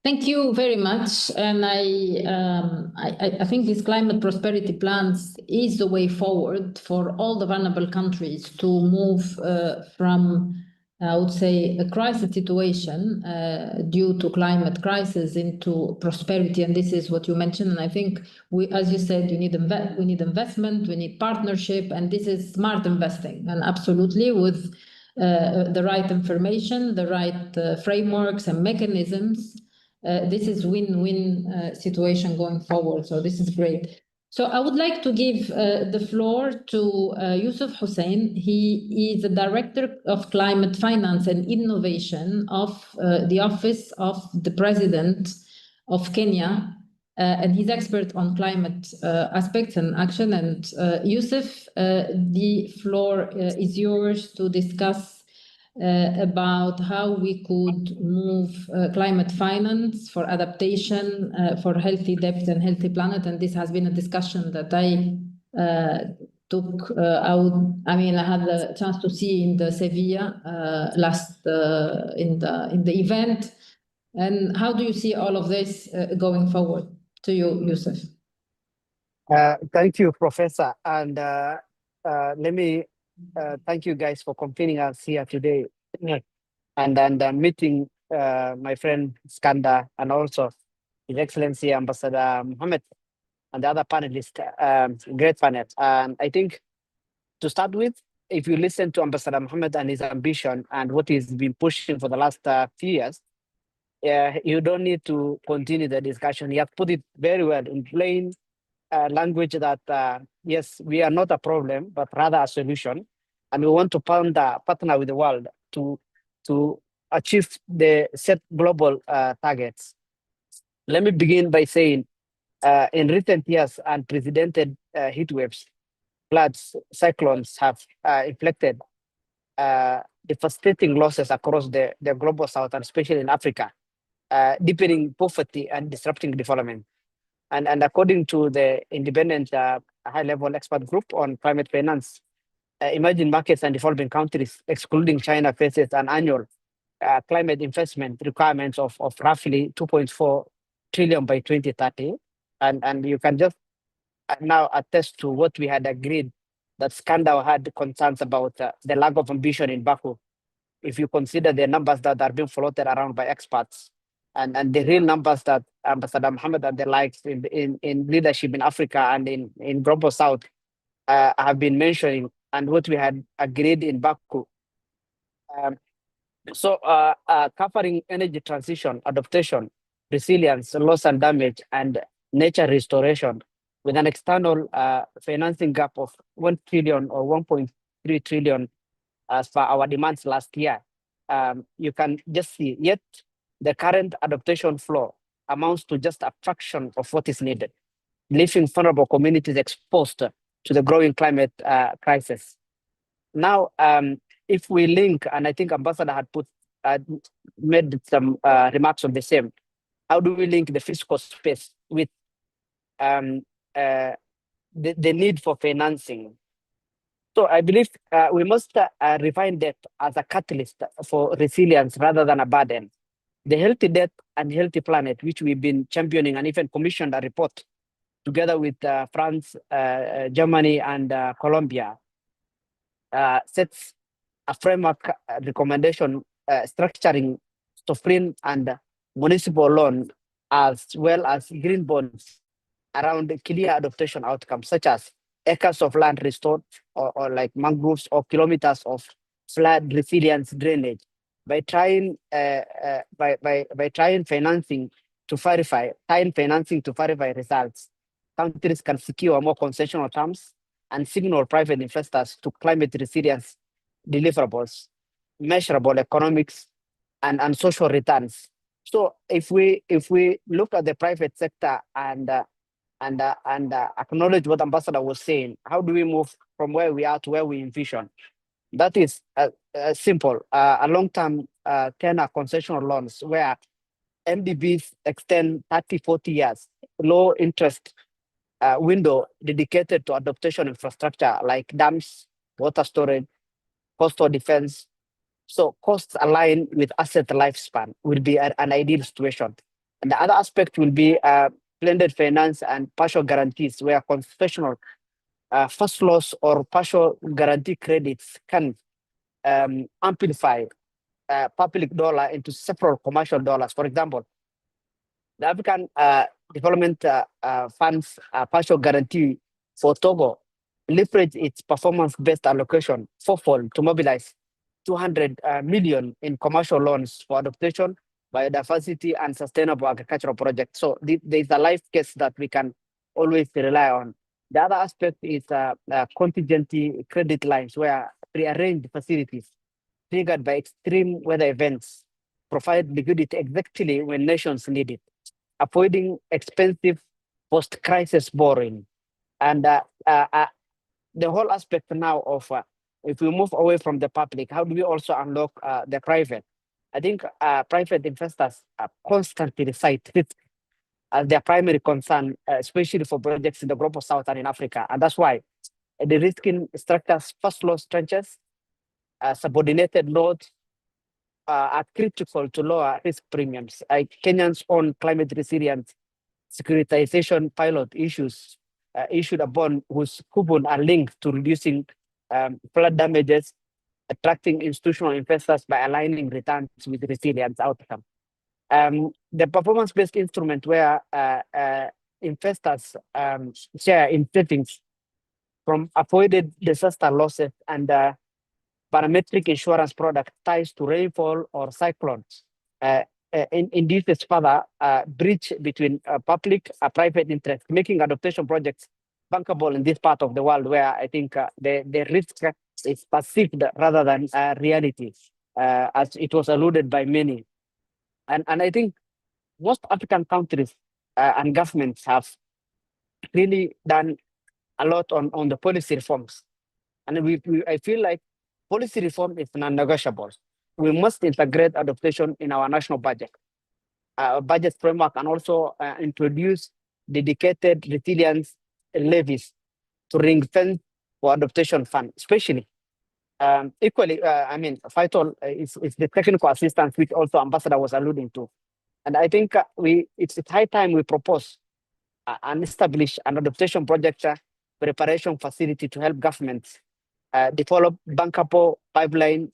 Thank you very much. And I think these climate prosperity plans is the way forward for all the vulnerable countries to move from, I would say, a crisis situation due to climate crisis into prosperity. And this is what you mentioned. And I think, as you said, we need investment, we need partnership, and this is smart investing. And absolutely, with the right information, the right frameworks and mechanisms, this is win-win situation going forward. So this is great. So I would like to give the floor to Yusuf Hussein. He is the Director of Climate Finance and Innovation of the Office of the President of Kenya, and he's expert on climate aspects and action. And Yusuf, the floor is yours to discuss about how we could move climate finance for adaptation, for healthy depth and healthy planet. And this has been a discussion that I took. I had the chance to see in the Sevilla in the event. And how do you see all of this going forward? To you, Yusuf. Thank you, Professor. And let me thank you guys for convening us here today, and meeting my friend Skanda and also His Excellency Ambassador Mohammed and the other panelists. Great panel. And I think to start with, if you listen to Ambassador Mohammed and his ambition and what he's been pushing for the last few years, you don't need to continue the discussion. He has put it very well in plain language that yes, we are not a problem, but rather a solution. And we want to partner with the world to achieve the set global targets. Let me begin by saying, in recent years, unprecedented heat waves, floods, cyclones have inflicted devastating losses across the global south, and especially in Africa, deepening poverty and disrupting development. And according to the independent high-level expert group on climate finance, emerging markets and developing countries, excluding China, faces an annual climate investment requirements of roughly 2.4 trillion by 2030. And you can just now attest to what we had agreed, that Skandal had concerns about the lack of ambition in Baku. If you consider the numbers that are being floated around by experts, and the real numbers that Ambassador Mohammed and the likes in leadership in Africa and in global south have been mentioning, and what we had agreed in Baku. Covering energy transition, adaptation, resilience, loss and damage, and nature restoration with an external financing gap of 1 trillion or 1.3 trillion as per our demands last year. You can just see, yet the current adaptation flow amounts to just a fraction of what is needed, leaving vulnerable communities exposed to the growing climate crisis. Now, if we link, and I think Ambassador had made some remarks on the same, how do we link the fiscal space with the need for financing. So I believe we must refine debt as a catalyst for resilience rather than a burden. The Healthy Debt and Healthy Planet, which we've been championing and even commissioned a report together with France, Germany, and Colombia, sets a framework recommendation structuring sovereign and municipal loan as well as green bonds around clear adaptation outcomes, such as acres of land restored or like mangroves or kilometers of flood resilience drainage. By trying financing to verify results, countries can secure more concessional terms and signal private investors to climate resilience deliverables, measurable economics, and social returns. So if we look at the private sector and acknowledge what Ambassador was saying, how do we move from where we are to where we envision? That is simple. A long-term tenor concessional loans where MDBs extend 30, 40 years, low interest window dedicated to adaptation infrastructure like dams, water storage, coastal defense. So costs aligned with asset lifespan will be an ideal situation. And the other aspect will be blended finance and partial guarantees, where concessional first loss or partial guarantee credits can amplify public dollar into several commercial dollars. For example, the African Development Fund's partial guarantee for Togo leverage its performance-based allocation fourfold to mobilize 200 million in commercial loans for adaptation, biodiversity, and sustainable agricultural projects. So there's a life case that we can always rely on. The other aspect is contingency credit lines, where prearranged facilities triggered by extreme weather events provide liquidity exactly when nations need it, avoiding expensive post-crisis borrowing. And the whole aspect now of if we move away from the public, how do we also unlock the private? I think private investors constantly cite risk as their primary concern, especially for projects in the Global South and in Africa. And that's why the risking structures, first loss trenches, subordinated loans are critical to lower risk premiums. Like Kenyans own climate resilience securitization pilot issued a bond whose coupon are linked to reducing flood damages, attracting institutional investors by aligning returns with resilience outcome. The performance-based instrument where investors share in savings from avoided disaster losses and parametric insurance product ties to rainfall or cyclones induces further breach between public and private interest, making adaptation projects bankable in this part of the world where I think the risk is perceived rather than reality, as it was alluded by many. And I think most African countries and governments have really done a lot on the policy reforms. And I feel like policy reform is non-negotiable. We must integrate adaptation in our national budget framework, and also introduce dedicated resilience levies to ring fence for adaptation fund, especially. Equally, I mean, vital is the technical assistance, which also Ambassador was alluding to. And I think it's high time we propose and establish an adaptation project preparation facility to help governments develop bankable pipeline,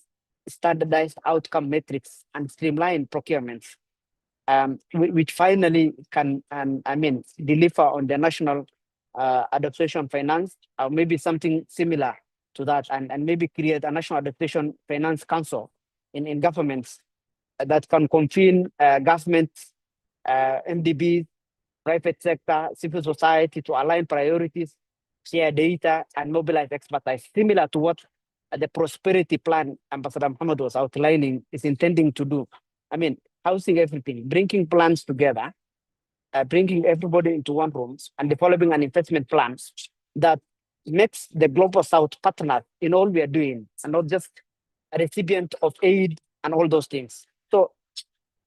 standardized outcome metrics, and streamline procurements, which finally can, deliver on the national adaptation finance, or maybe something similar to that, and maybe create a national adaptation finance council in governments that can convene governments, MDBs, private sector, civil society to align priorities, share data, and mobilize expertise, similar to what the prosperity plan Ambassador Mohammed was outlining is intending to do. I mean, housing everything, bringing plans together, bringing everybody into one room, and developing an investment plan that makes the Global South partner in all we are doing, and not just a recipient of aid and all those things. So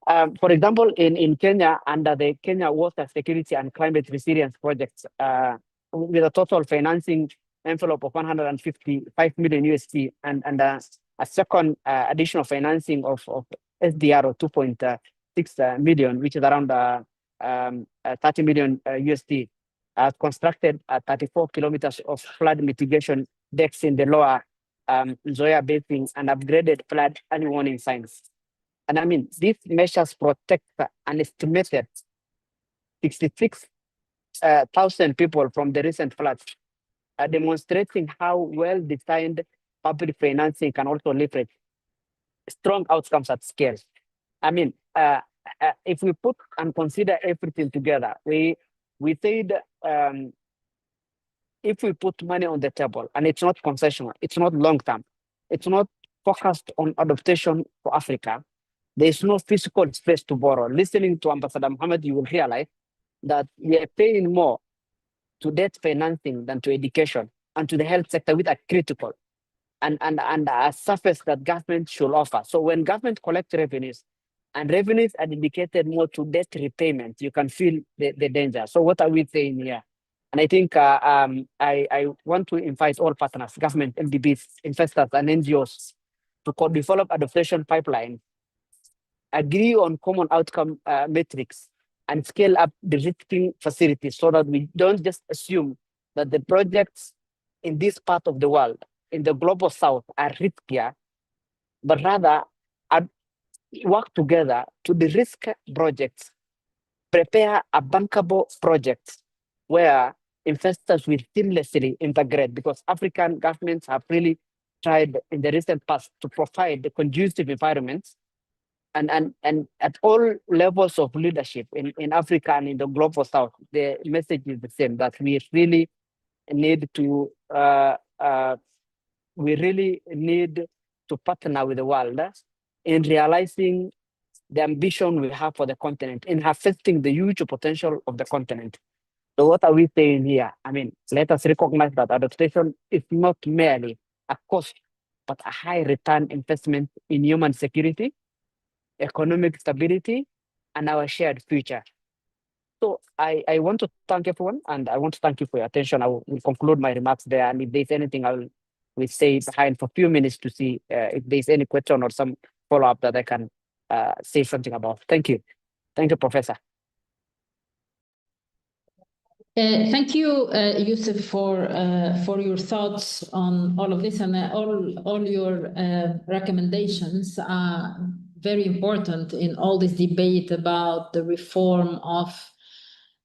For example, in Kenya, under the Kenya Water Security and Climate Resilience Projects, with a total financing envelope of 155 million USD and a second additional financing of SDR of 2.6 million, which is around 30 million USD, constructed 34 kilometers of flood mitigation decks in the lower Zoya Basin and upgraded flood early warning signs. And I mean, these measures protect an estimated 66,000 people from the recent floods, demonstrating how well-designed public financing can also leverage strong outcomes at scale. I mean, if we put and consider everything together, we said if we put money on the table and it's not concessional, it's not long-term, it's not focused on adaptation for Africa, there's no physical space to borrow. Listening to Ambassador Mohammed, you will realize that we are paying more to debt financing than to education and to the health sector, which are critical and a surface that government should offer. So when government collects revenues and revenues are dedicated more to debt repayment, you can feel the danger. So what are we saying here? And I think I want to invite all partners, government, MDBs, investors, and NGOs to co-develop adaptation pipeline, agree on common outcome metrics, and scale up the risking facilities so that we don't just assume that the projects in this part of the world, in the global south, are riskier, but rather work together to de-risk projects, prepare a bankable project where investors will seamlessly integrate, because African governments have really tried in the recent past to provide the conducive environments and at all levels of leadership in Africa and in the global south. The message is the same, that we really need to partner with the world in realizing the ambition we have for the continent, in harvesting the huge potential of the continent. So what are we saying here? I mean, let us recognize that adaptation is not merely a cost, but a high return investment in human security, economic stability, and our shared future. So I want to thank everyone, and I want to thank you for your attention. I will conclude my remarks there, and if there's anything, we'll stay behind for a few minutes to see if there's any question or some follow-up that I can say something about. Thank you. Thank you, Professor. Thank you, Yusuf, for your thoughts on all of this, and all your recommendations are very important in all this debate about the reform of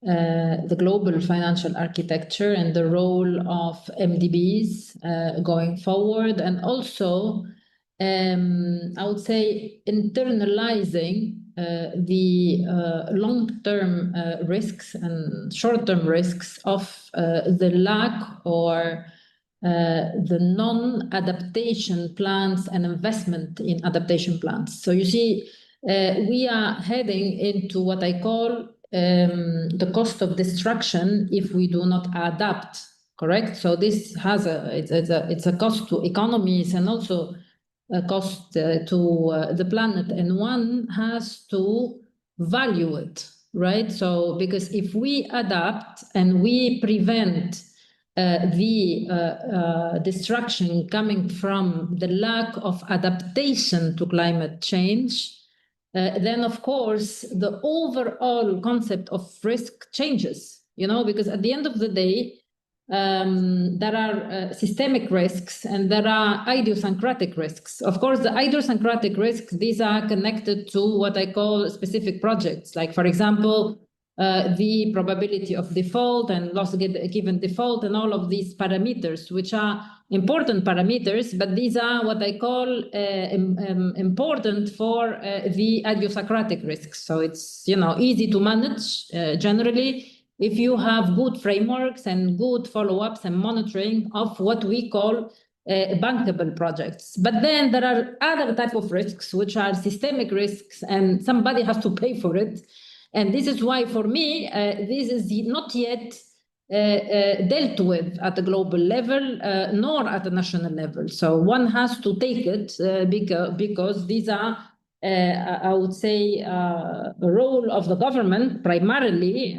the global financial architecture and the role of MDBs going forward, and also I would say internalizing the long-term risks and short-term risks of the lack or the non-adaptation plans and investment in adaptation plans. So you see, we are heading into what I call the cost of destruction if we do not adapt, correct? So this has it's a cost to economies and also a cost to the planet, and one has to value it, right? So because if we adapt and we prevent the destruction coming from the lack of adaptation to climate change, then of course the overall concept of risk changes, you know, because at the end of the day, there are systemic risks and there are idiosyncratic risks. Of course, the idiosyncratic risks, these are connected to what I call specific projects, like, for example, the probability of default and loss given default and all of these parameters, which are important parameters, but these are what I call important for the idiosyncratic risks. So it's, you know, easy to manage generally if you have good frameworks and good follow-ups and monitoring of what we call bankable projects. But then there are other type of risks, which are systemic risks, and somebody has to pay for it. And this is why, for me, this is not yet dealt with at the global level, nor at the national level. So one has to take it because these are I would say, role of the government primarily,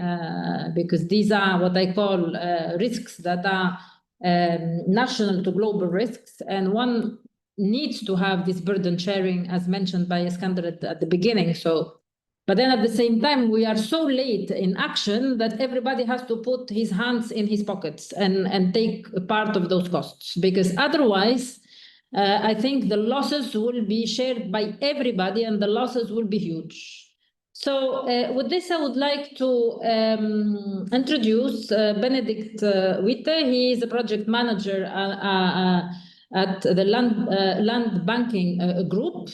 because these are what I call risks that are national to global risks, and one needs to have this burden sharing, as mentioned by Iskander at the beginning. So, but then at the same time, we are so late in action that everybody has to put his hands in his pockets and take a part of those costs, because otherwise, I think the losses will be shared by everybody and the losses will be huge. So with this, I would like to introduce Benedict Witte. He is a project manager at the land banking group.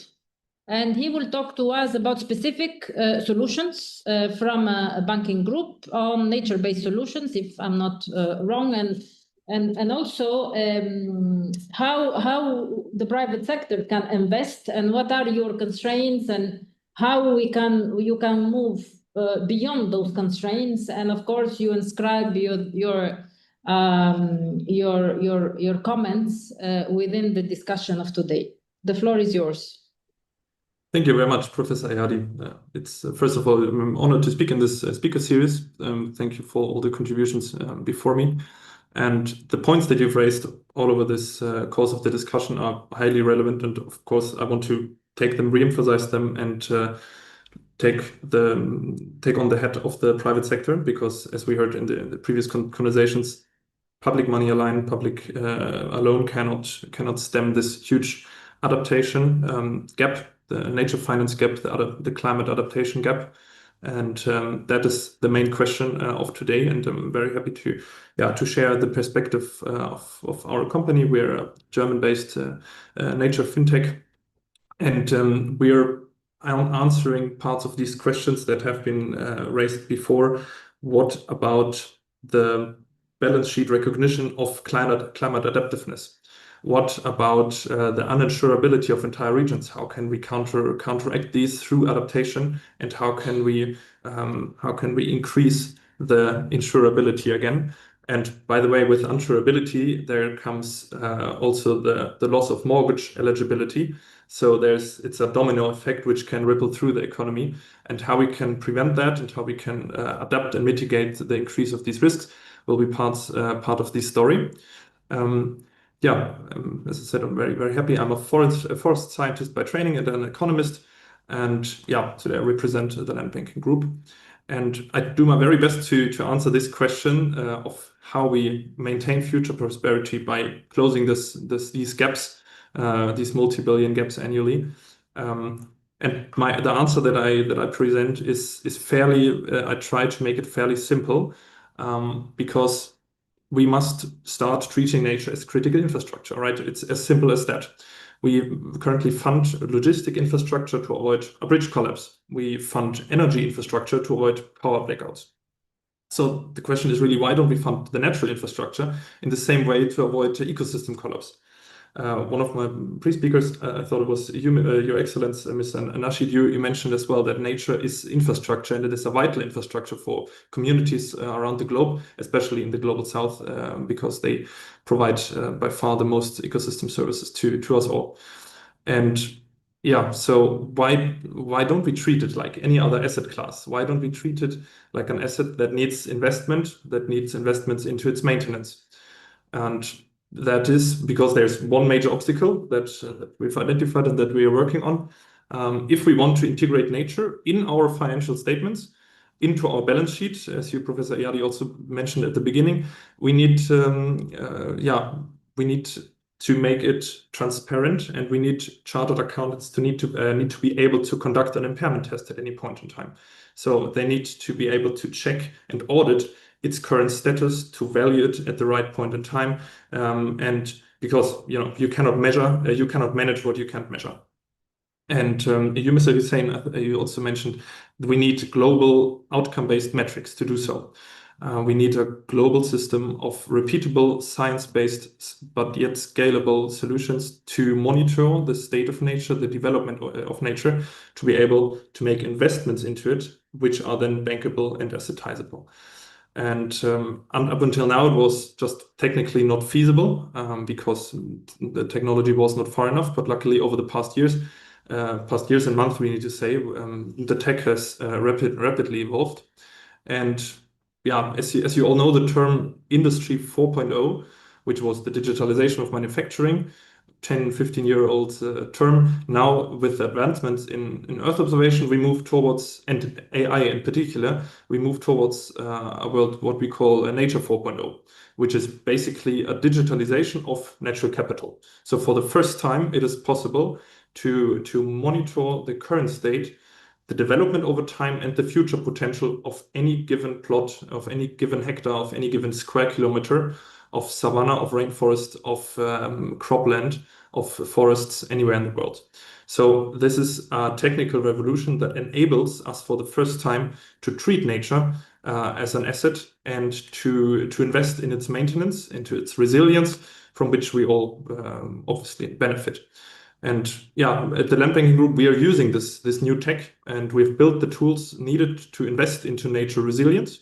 And he will talk to us about specific solutions from a banking group on nature-based solutions, if I'm not wrong, and also how the private sector can invest, and what are your constraints, and how you can move beyond those constraints. And of course, you inscribe your comments within the discussion of today. The floor is yours. Thank you very much, Professor Ayadi. It's first of all, I'm honored to speak in this speaker series. Thank you for all the contributions before me. And the points that you've raised all over this course of the discussion are highly relevant. And of course, I want to take them, re-emphasize them, and take on the hat of the private sector, because as we heard in the previous conversations, public money alone cannot stem this huge adaptation gap, the nature finance gap, the climate adaptation gap. And that is the main question of today. And I'm very happy to share the perspective of our company. We're a German-based nature fintech, and we're answering parts of these questions that have been raised before. What about the balance sheet recognition of climate adaptiveness? What about the uninsurability of entire regions? How can we counteract these through adaptation, and how can we increase the insurability again? And by the way, with insurability, there comes also the loss of mortgage eligibility. So it's a domino effect which can ripple through the economy, and how we can prevent that and how we can adapt and mitigate the increase of these risks will be part of this story. As I said, I'm very, very happy. I'm a forest scientist by training and an economist. And today I represent the land banking group. And I do my very best to answer this question of how we maintain future prosperity by closing these gaps, these multi-billion gaps annually. And the answer that I present is fairly, I try to make it fairly simple, because we must start treating nature as critical infrastructure, right? It's as simple as that. We currently fund logistic infrastructure to avoid a bridge collapse. We fund energy infrastructure to avoid power blackouts. So the question is really, why don't we fund the natural infrastructure in the same way to avoid ecosystem collapse? One of my pre-speakers, I thought it was Your Excellence, Mr. Nasheed, you mentioned as well that nature is infrastructure, and it is a vital infrastructure for communities around the globe, especially in the global south, because they provide by far the most ecosystem services to us all. And so why don't we treat it like any other asset class? Why don't we treat it like an asset that needs investments into its maintenance? And that is because there's one major obstacle that we've identified and that we are working on. If we want to integrate nature in our financial statements, into our balance sheet, as you, Professor Ayadi, also mentioned at the beginning, we need to make it transparent, and we need chartered accountants to need to be able to conduct an impairment test at any point in time. So they need to be able to check and audit its current status, to value it at the right point in time, and because you cannot manage what you can't measure. And you, Mr. Hussein, you also mentioned we need global outcome-based metrics to do so. We need a global system of repeatable, science-based, but yet scalable solutions to monitor the state of nature, the development of nature, to be able to make investments into it, which are then bankable and assetizable. And up until now, it was just technically not feasible because the technology was not far enough. But luckily, over the past years, past years and months, we need to say, the tech has rapidly evolved. And yeah, as you all know, the term Industry 4.0, which was the digitalization of manufacturing, 10, 15-year-old term. Now, with advancements in Earth observation, we move towards, and AI in particular, we move towards a world, what we call a Nature 4.0, which is basically a digitalization of natural capital. So for the first time, it is possible to monitor the current state, the development over time, and the future potential of any given plot, of any given hectare, of any given square kilometer of savanna, of rainforest, of cropland, of forests anywhere in the world. So this is a technical revolution that enables us for the first time to treat nature as an asset and to invest in its maintenance, into its resilience, from which we all obviously benefit. And yeah, at the land banking group, we are using this new tech, and we've built the tools needed to invest into nature resilience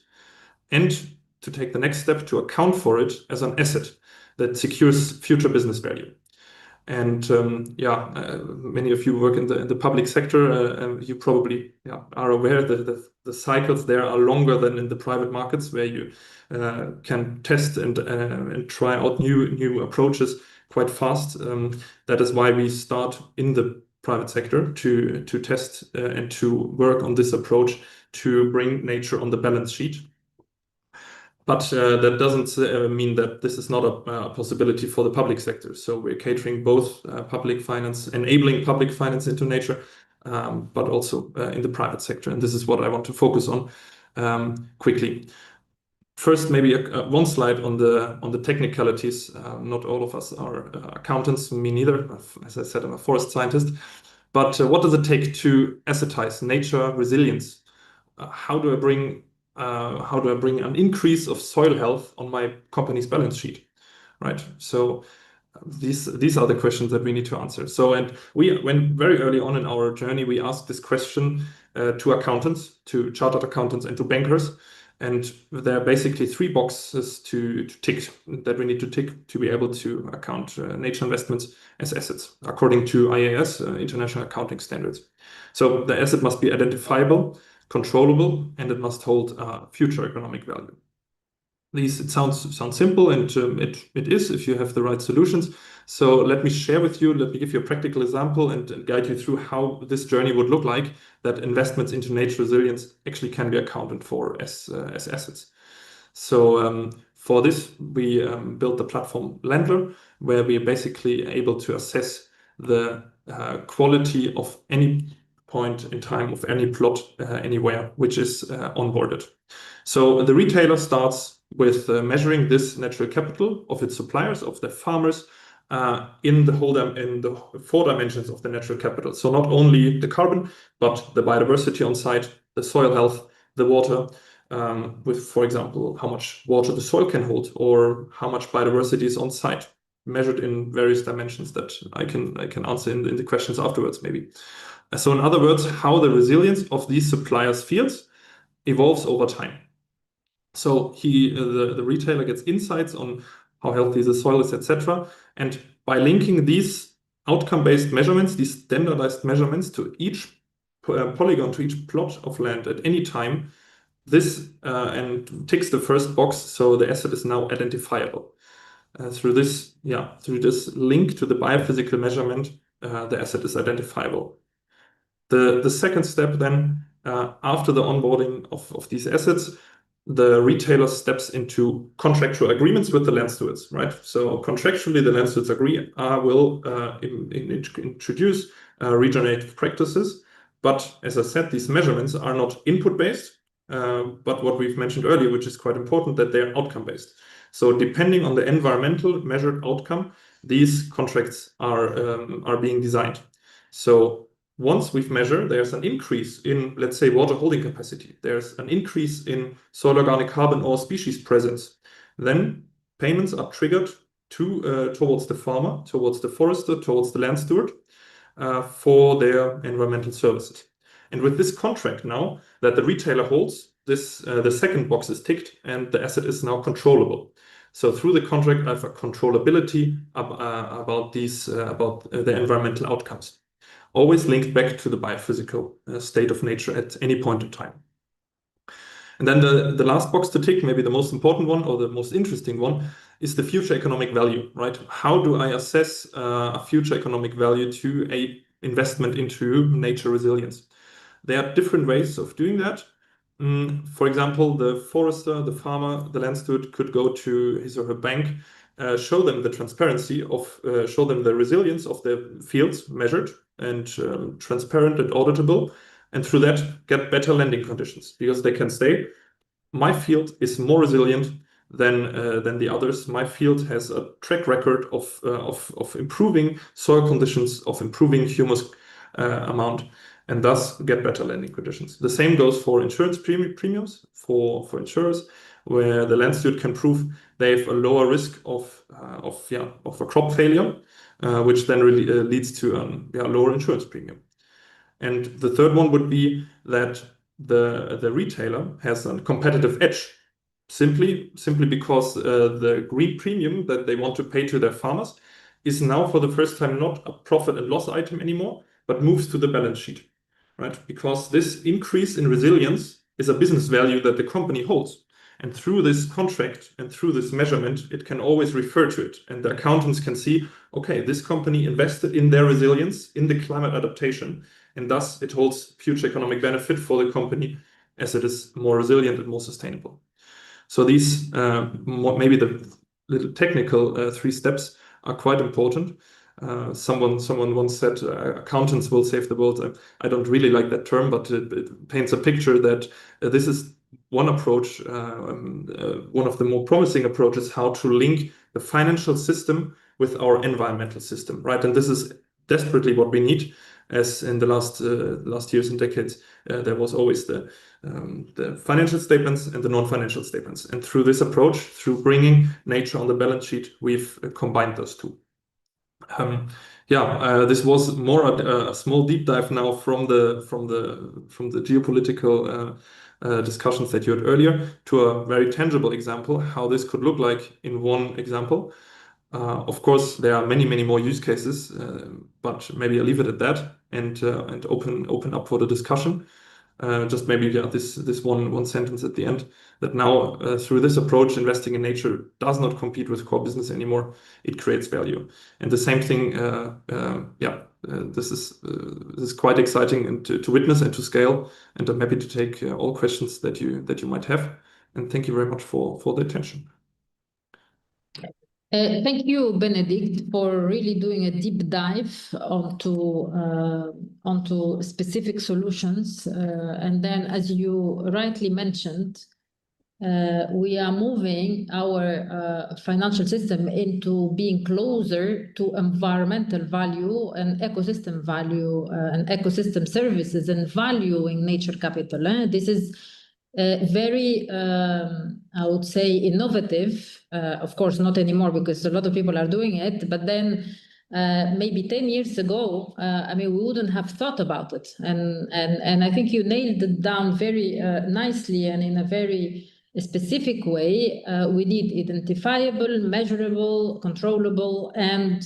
and to take the next step to account for it as an asset that secures future business value. And many of you work in the public sector. You probably are aware that the cycles there are longer than in the private markets, where you can test and try out new approaches quite fast. That is why we start in the private sector to test and to work on this approach to bring nature on the balance sheet. But that doesn't mean that this is not a possibility for the public sector. So we're catering both public finance, enabling public finance into nature, but also in the private sector. And this is what I want to focus on quickly. First, maybe one slide on the technicalities. Not all of us are accountants, me neither. As I said, I'm a forest scientist. But what does it take to assetize nature resilience? How do I bring an increase of soil health on my company's balance sheet, right? So these are the questions that we need to answer. So, and we went very early on in our journey, we asked this question to accountants, to chartered accountants, and to bankers. And there are basically 3 boxes to tick, that we need to tick to be able to account nature investments as assets, according to IAS, International Accounting Standards. So the asset must be identifiable, controllable, and it must hold future economic value. It sounds simple, and it is if you have the right solutions. So let me share with you, let me give you a practical example and guide you through how this journey would look like, that investments into nature resilience actually can be accounted for as assets. So for this, we built the platform Landler, where we are basically able to assess the quality of any point in time of any plot anywhere, which is onboarded. So the retailer starts with measuring this natural capital of its suppliers, of the farmers, in the 4 dimensions of the natural capital. So not only the carbon, but the biodiversity on site, the soil health, the water, with, for example, how much water the soil can hold, or how much biodiversity is on site, measured in various dimensions that I can answer in the questions afterwards, maybe. So in other words, how the resilience of these suppliers' fields evolves over time. So the retailer gets insights on how healthy the soil is, etc. And by linking these outcome-based measurements, these standardized measurements, to each polygon, to each plot of land at any time, this and ticks the first box, so the asset is now identifiable. Through this link to the biophysical measurement, the asset is identifiable. The second step then, after the onboarding of these assets, the retailer steps into contractual agreements with the land stewards, right? So contractually, the land stewards agree, will introduce regenerative practices. But as I said, these measurements are not input-based, but what we've mentioned earlier, which is quite important, that they're outcome-based. So depending on the environmental measured outcome, these contracts are being designed. So once we've measured, there's an increase in, let's say, water holding capacity. There's an increase in soil organic carbon or species presence. Then payments are triggered towards the farmer, towards the forester, towards the land steward for their environmental services. And with this contract now that the retailer holds, the second box is ticked and the asset is now controllable. So through the contract, I have a controllability about the environmental outcomes. always linked back to the biophysical state of nature at any point in time. And then the last box to tick, maybe the most important one or the most interesting one, is the future economic value, right? How do I assess a future economic value to a investment into nature resilience? There are different ways of doing that. For example, the forester, the farmer, the land steward could go to his or her bank, show them the transparency of, show them the resilience of the fields measured and transparent and auditable, and through that get better lending conditions, because they can say, my field is more resilient than the others. My field has a track record of improving soil conditions, of improving humus amount, and thus get better lending conditions. The same goes for insurance premiums for insurers, where the land steward can prove they have a lower risk of a crop failure, which then really leads to a lower insurance premium. And the third one would be that the retailer has a competitive edge, simply because the green premium that they want to pay to their farmers is now for the first time not a profit and loss item anymore, but moves to the balance sheet, right? Because this increase in resilience is a business value that the company holds. And through this contract and through this measurement, it can always refer to it. And the accountants can see, okay, this company invested in their resilience, in the climate adaptation, and thus it holds future economic benefit for the company as it is more resilient and more sustainable. So these, maybe the little technical 3 steps are quite important. Someone once said accountants will save the world. I don't really like that term, but it paints a picture that this is one approach, one of the more promising approaches, how to link the financial system with our environmental system, right? And this is desperately what we need, as in the last years and decades, there was always the financial statements and the non-financial statements. And through this approach, through bringing nature on the balance sheet, we've combined those two. This was more a small deep dive now from the geopolitical discussions that you had earlier to a very tangible example, how this could look like in one example. Of course, there are many more use cases, but maybe I'll leave it at that and open up for the discussion. Just maybe this one sentence at the end, that now through this approach, investing in nature does not compete with core business anymore. It creates value. And the same thing, this is quite exciting and to witness and to scale. And I'm happy to take all questions that you might have. And thank you very much for the attention. Thank you, Benedict, for really doing a deep dive onto specific solutions. And then, as you rightly mentioned, we are moving our financial system into being closer to environmental value and ecosystem value and ecosystem services and valuing nature capital. This is very, I would say, innovative. Of course, not anymore because a lot of people are doing it. But then maybe 10 years ago, we wouldn't have thought about it. And I think you nailed it down very nicely and in a very specific way. We need identifiable, measurable, controllable, and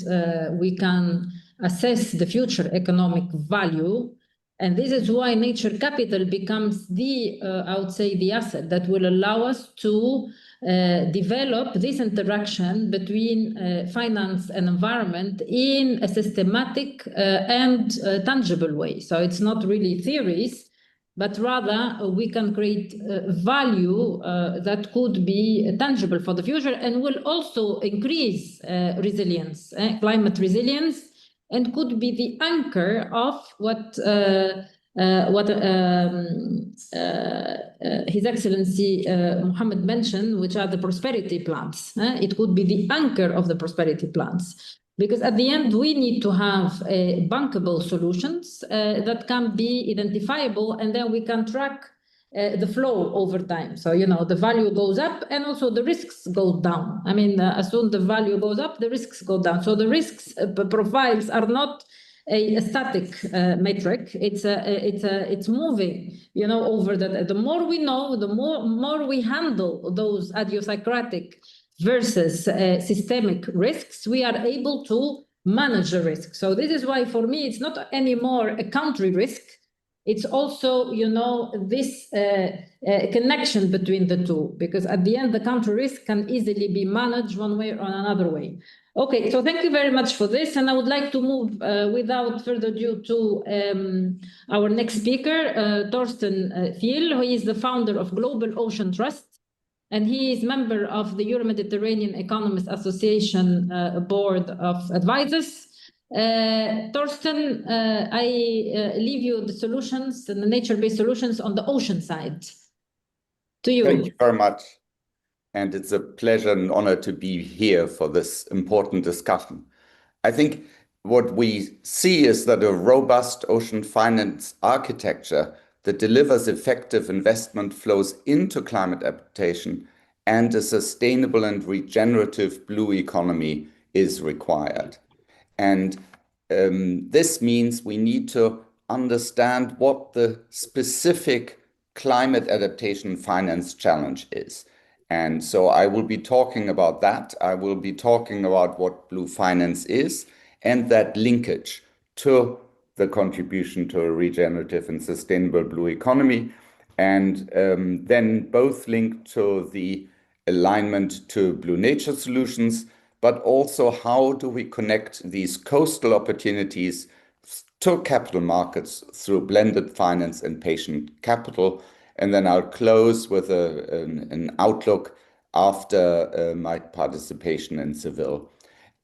we can assess the future economic value. And this is why nature capital becomes I would say, the asset that will allow us to develop this interaction between finance and environment in a systematic and tangible way. So it's not really theories, but rather we can create value that could be tangible for the future and will also increase resilience, climate resilience, and could be the anchor of what His Excellency Mohammed mentioned, which are the prosperity plans. It could be the anchor of the prosperity plans. Because at the end, we need to have bankable solutions that can be identifiable, and then we can track the flow over time. So, the value goes up and also the risks go down. As soon as the value goes up, the risks go down. So the risks profiles are not a static metric. It's moving, over the more we know, the more we handle those idiosyncratic versus systemic risks, we are able to manage the risk. So this is why, for me, it's not anymore a country risk. It's also, this connection between the two, because at the end, the country risk can easily be managed one way or another way. Okay, so thank you very much for this. And I would like to move without further ado to our next speaker, Thorsten Thiel, who is the founder of Global Ocean Trust. And he is member of the Euro-Mediterranean Economists Association Board of Advisors. Thorsten, I leave you the solutions and the nature-based solutions on the ocean side. To you. Thank you very much. And it's a pleasure and honor to be here for this important discussion. I think what we see is that a robust ocean finance architecture that delivers effective investment flows into climate adaptation and a sustainable and regenerative blue economy is required. And this means we need to understand what the specific climate adaptation finance challenge is. And so I will be talking about that. I will be talking about what blue finance is and that linkage to the contribution to a regenerative and sustainable blue economy. And then both linked to the alignment to blue nature solutions, but also how do we connect these coastal opportunities to capital markets through blended finance and patient capital. And then I'll close with an outlook after my participation in Seville.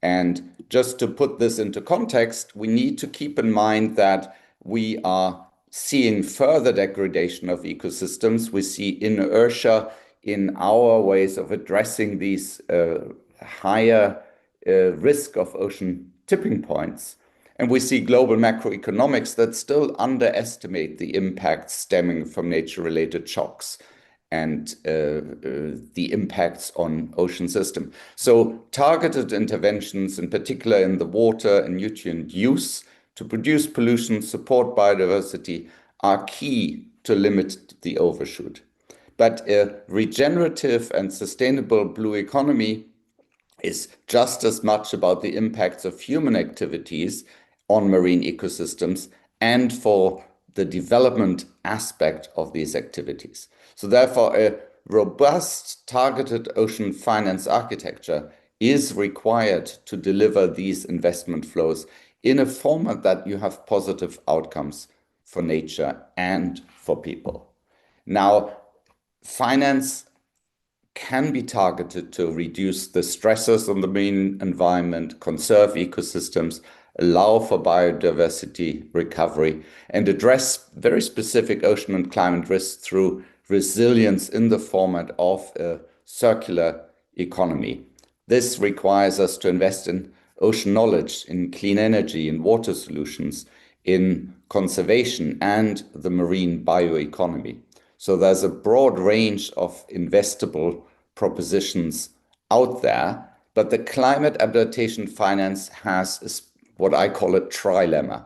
And just to put this into context, we need to keep in mind that we are seeing further degradation of ecosystems. We see inertia in our ways of addressing these higher risk of ocean tipping points. And we see global macroeconomics that still underestimate the impacts stemming from nature-related shocks and the impacts on ocean system. So targeted interventions, in particular in the water and nutrient use to produce pollution, support biodiversity, are key to limit the overshoot. But a regenerative and sustainable blue economy is just as much about the impacts of human activities on marine ecosystems and for the development aspect of these activities. So therefore, a robust targeted ocean finance architecture is required to deliver these investment flows in a format that you have positive outcomes for nature and for people. Now, finance can be targeted to reduce the stresses on the marine environment, conserve ecosystems, allow for biodiversity recovery, and address very specific ocean and climate risks through resilience in the format of a circular economy. This requires us to invest in ocean knowledge, in clean energy, in water solutions, in conservation, and the marine bioeconomy. So there's a broad range of investable propositions out there, but the climate adaptation finance has what I call a trilemma.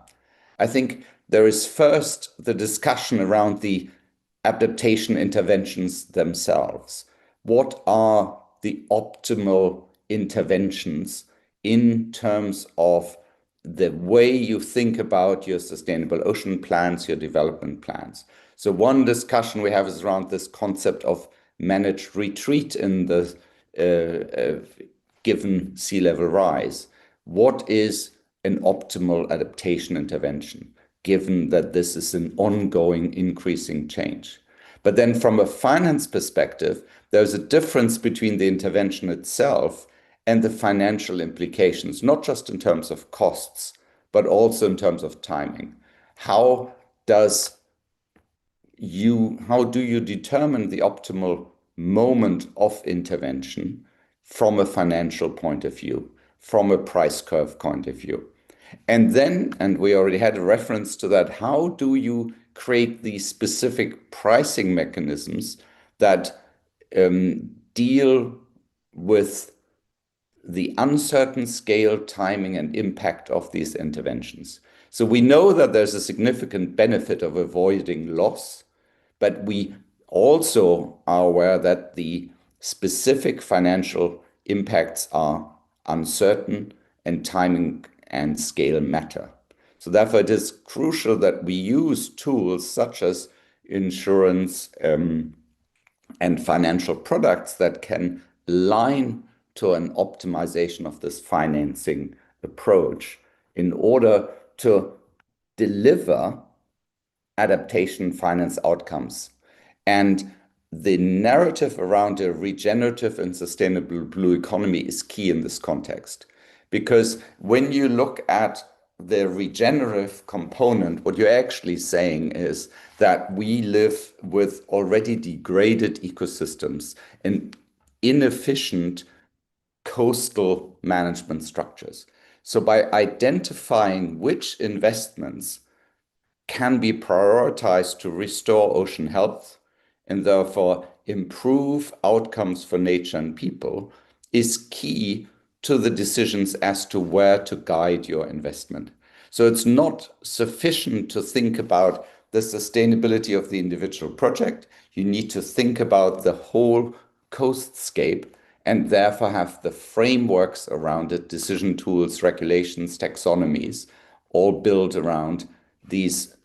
I think there is first the discussion around the adaptation interventions themselves. What are the optimal interventions in terms of the way you think about your sustainable ocean plans, your development plans? So one discussion we have is around this concept of managed retreat in the given sea level rise. What is an optimal adaptation intervention, given that this is an ongoing increasing change? But then from a finance perspective, there's a difference between the intervention itself and the financial implications, not just in terms of costs, but also in terms of timing. How do you determine the optimal moment of intervention from a financial point of view, from a price curve point of view? And then, and we already had a reference to that, how do you create these specific pricing mechanisms that deal with the uncertain scale, timing, and impact of these interventions? So we know that there's a significant benefit of avoiding loss, but we also are aware that the specific financial impacts are uncertain and timing and scale matter. So therefore, it is crucial that we use tools such as insurance and financial products that can align to an optimization of this financing approach in order to deliver adaptation finance outcomes. And the narrative around a regenerative and sustainable blue economy is key in this context. Because when you look at the regenerative component, what you're actually saying is that we live with already degraded ecosystems and inefficient coastal management structures. So by identifying which investments can be prioritized to restore ocean health and therefore improve outcomes for nature and people is key to the decisions as to where to guide your investment. So it's not sufficient to think about the sustainability of the individual project. You need to think about the whole coastscape and therefore have the frameworks around it, decision tools, regulations, taxonomies, all built around these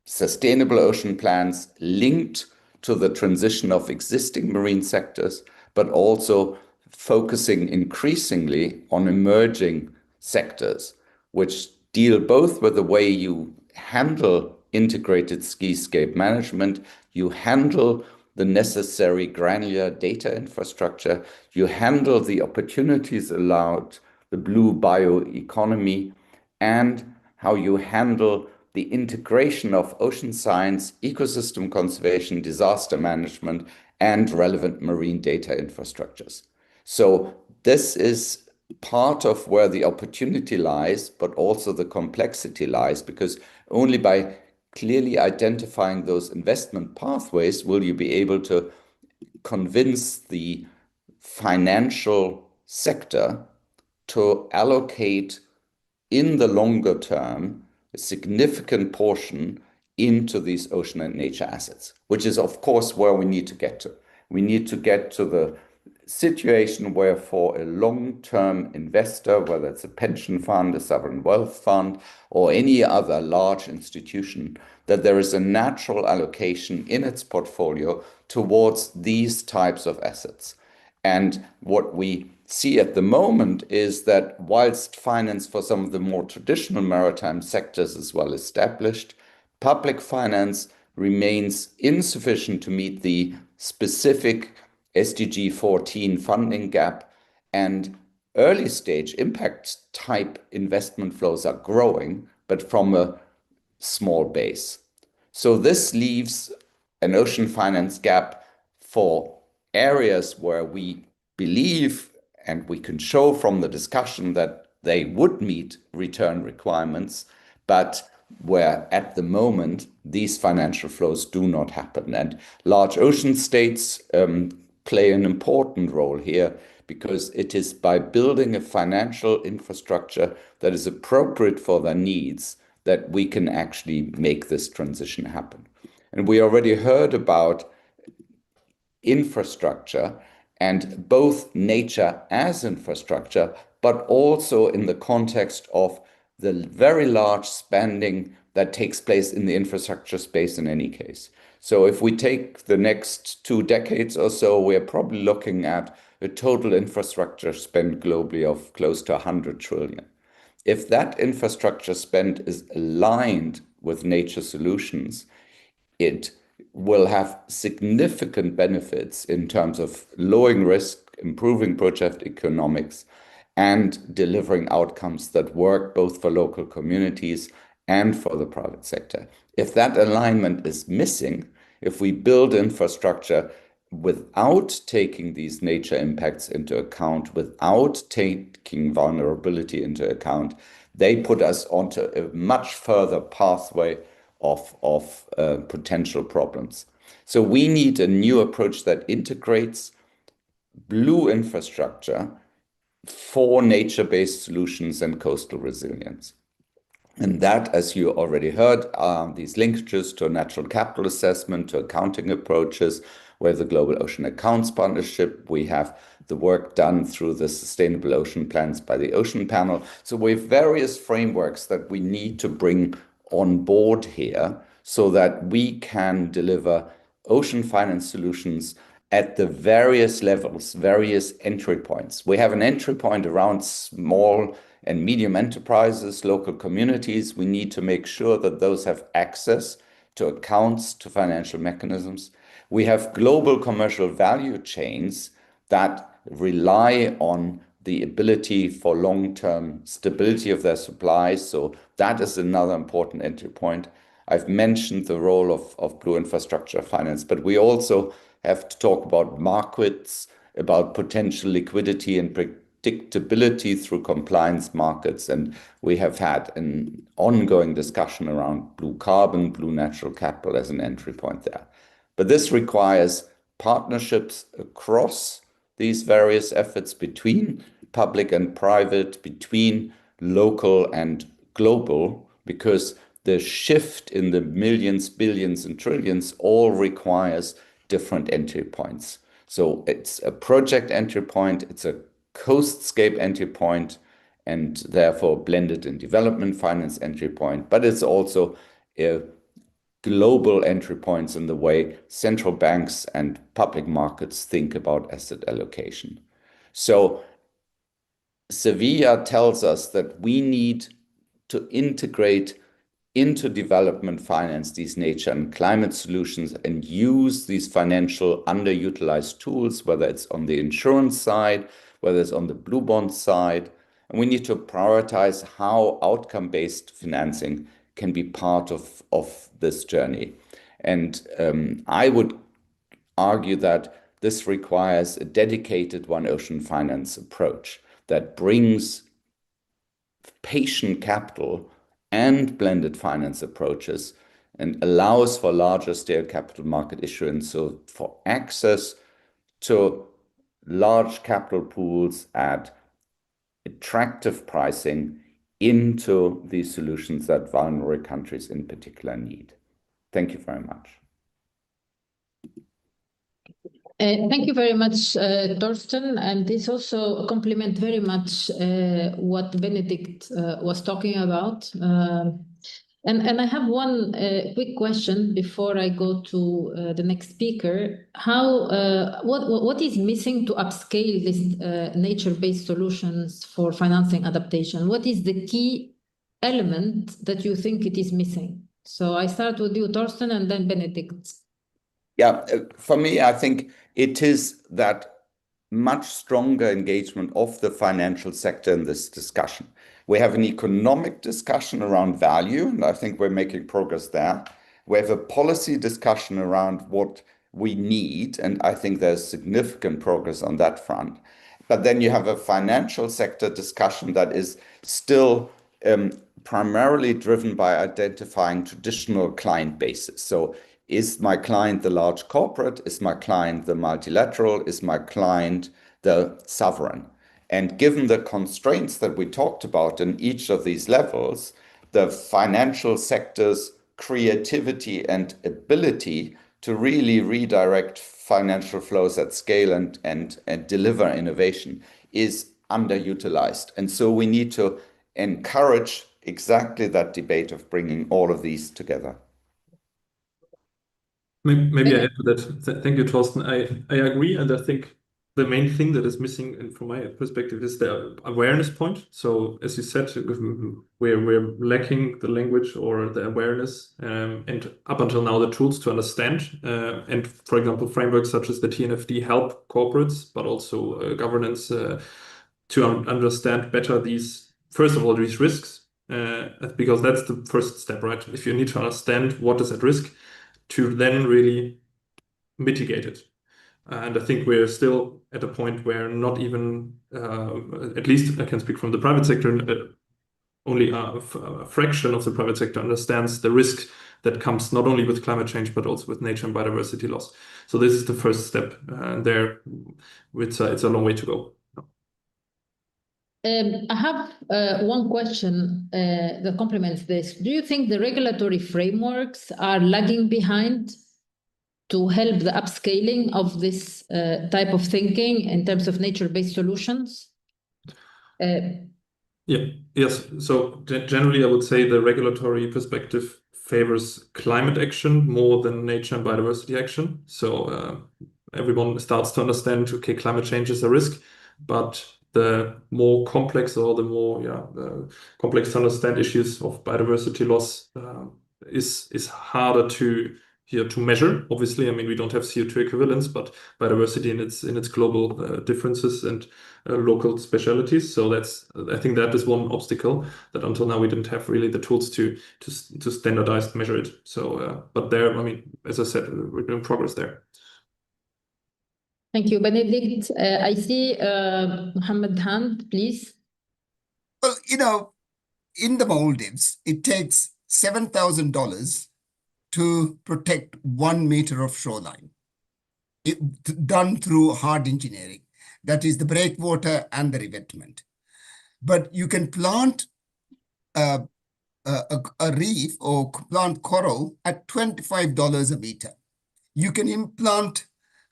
sustainable ocean plans linked to the transition of existing marine sectors, but also focusing increasingly on emerging sectors, which deal both with the way you handle integrated skiscape management, you handle the necessary granular data infrastructure, you handle the opportunities allowed, the blue bioeconomy, and how you handle the integration of ocean science, ecosystem conservation, disaster management, and relevant marine data infrastructures. So this is part of where the opportunity lies, but also the complexity lies, because only by clearly identifying those investment pathways will you be able to convince the financial sector to allocate in the longer term a significant portion into these ocean and nature assets, which is of course where we need to get to. We need to get to the situation where for a long-term investor, whether it's a pension fund, a sovereign wealth fund, or any other large institution, that there is a natural allocation in its portfolio towards these types of assets. And what we see at the moment is that whilst finance for some of the more traditional maritime sectors is well established, public finance remains insufficient to meet the specific SDG 14 funding gap, and early stage impact type investment flows are growing, but from a small base. So this leaves an ocean finance gap for areas where we believe, and we can show from the discussion, that they would meet return requirements, but where at the moment these financial flows do not happen. And large ocean states play an important role here, because it is by building a financial infrastructure that is appropriate for their needs that we can actually make this transition happen. And we already heard about infrastructure, and both nature as infrastructure, but also in the context of the very large spending that takes place in the infrastructure space in any case. So if we take the next 2 decades or so, we're probably looking at a total infrastructure spend globally of close to 100 trillion. If that infrastructure spend is aligned with nature solutions, it will have significant benefits in terms of lowering risk, improving project economics, and delivering outcomes that work both for local communities and for the private sector. If that alignment is missing, if we build infrastructure without taking these nature impacts into account, without taking vulnerability into account, they put us onto a much further pathway of potential problems. So we need a new approach that integrates blue infrastructure for nature-based solutions and coastal resilience. And that, as you already heard, are these linkages to natural capital assessment, to accounting approaches, We have the Global Ocean Accounts Partnership. We have the work done through the Sustainable Ocean Plans by the Ocean Panel. So we have various frameworks that we need to bring on board here so that we can deliver ocean finance solutions at the various levels, various entry points. We have an entry point around small and medium enterprises, local communities. We need to make sure that those have access to accounts, to financial mechanisms. We have global commercial value chains that rely on the ability for long-term stability of their supplies. So that is another important entry point. I've mentioned the role of blue infrastructure finance, but we also have to talk about markets, about potential liquidity and predictability through compliance markets. And we have had an ongoing discussion around blue carbon, blue natural capital as an entry point there. But this requires partnerships across these various efforts between public and private, between local and global, because the shift in the millions, billions, and trillions all requires different entry points. So it's a project entry point, it's a coastscape entry point, and therefore blended in development finance entry point, but it's also a global entry points in the way central banks and public markets think about asset allocation. So Sevilla tells us that we need to integrate into development finance these nature and climate solutions and use these financial underutilized tools, whether it's on the insurance side, whether it's on the blue bond side. And we need to prioritize how outcome-based financing can be part of this journey. And I would argue that this requires a dedicated One Ocean Finance approach that brings patient capital and blended finance approaches and allows for larger scale capital market issuance, so for access to large capital pools at attractive pricing into these solutions that vulnerable countries in particular need. Thank you very much. Thank you very much, Torsten. And this also complements very much what Benedict was talking about. And I have one quick question before I go to the next speaker. What is missing to upscale these nature-based solutions for financing adaptation? What is the key element that you think it is missing? So I start with you, Torsten, and then Benedict. Yeah, for me, I think it is that much stronger engagement of the financial sector in this discussion. We have an economic discussion around value, and I think we're making progress there. We have a policy discussion around what we need, and I think there's significant progress on that front. But then you have a financial sector discussion that is still primarily driven by identifying traditional client bases. So is my client the large corporate? Is my client the multilateral? Is my client the sovereign? And given the constraints that we talked about in each of these levels, the financial sector's creativity and ability to really redirect financial flows at scale and deliver innovation is underutilized. And so we need to encourage exactly that debate of bringing all of these together. Maybe I add to that. Thank you, Torsten. I agree, and I think the main thing that is missing, and from my perspective, is the awareness point. So, as you said, we're lacking the language or the awareness, and up until now, the tools to understand. And for example, frameworks such as the TNFD help corporates, but also governance to understand better these. First of all, these risks, because that's the first step, right? If you need to understand what is at risk, to then really mitigate it. And I think we're still at a point where not even, at least I can speak from the private sector, only a fraction of the private sector understands the risk that comes not only with climate change, but also with nature and biodiversity loss. So this is the first step, and there it's a long way to go. I have one question that complements this. Do you think the regulatory frameworks are lagging behind to help the upscaling of this type of thinking in terms of nature-based solutions? Yes. So generally, I would say the regulatory perspective favors climate action more than nature and biodiversity action. So everyone starts to understand, okay, climate change is a risk, but the more complex or the more complex to understand issues of biodiversity loss is harder to measure. Obviously, I mean, we don't have CO2 equivalents, but biodiversity in its global differences and local specialities. So I think that is one obstacle that until now we didn't have really the tools to standardize, measure it. So, but there, I mean, as I said, we're doing progress there. Thank you, Benedict. I see Mohammed hand, please. Well, in the Maldives, it takes $7,000 to protect 1 meter of shoreline, done through hard engineering. That is the breakwater and the revetment. But you can plant a reef or plant coral at $25 a meter. You can implant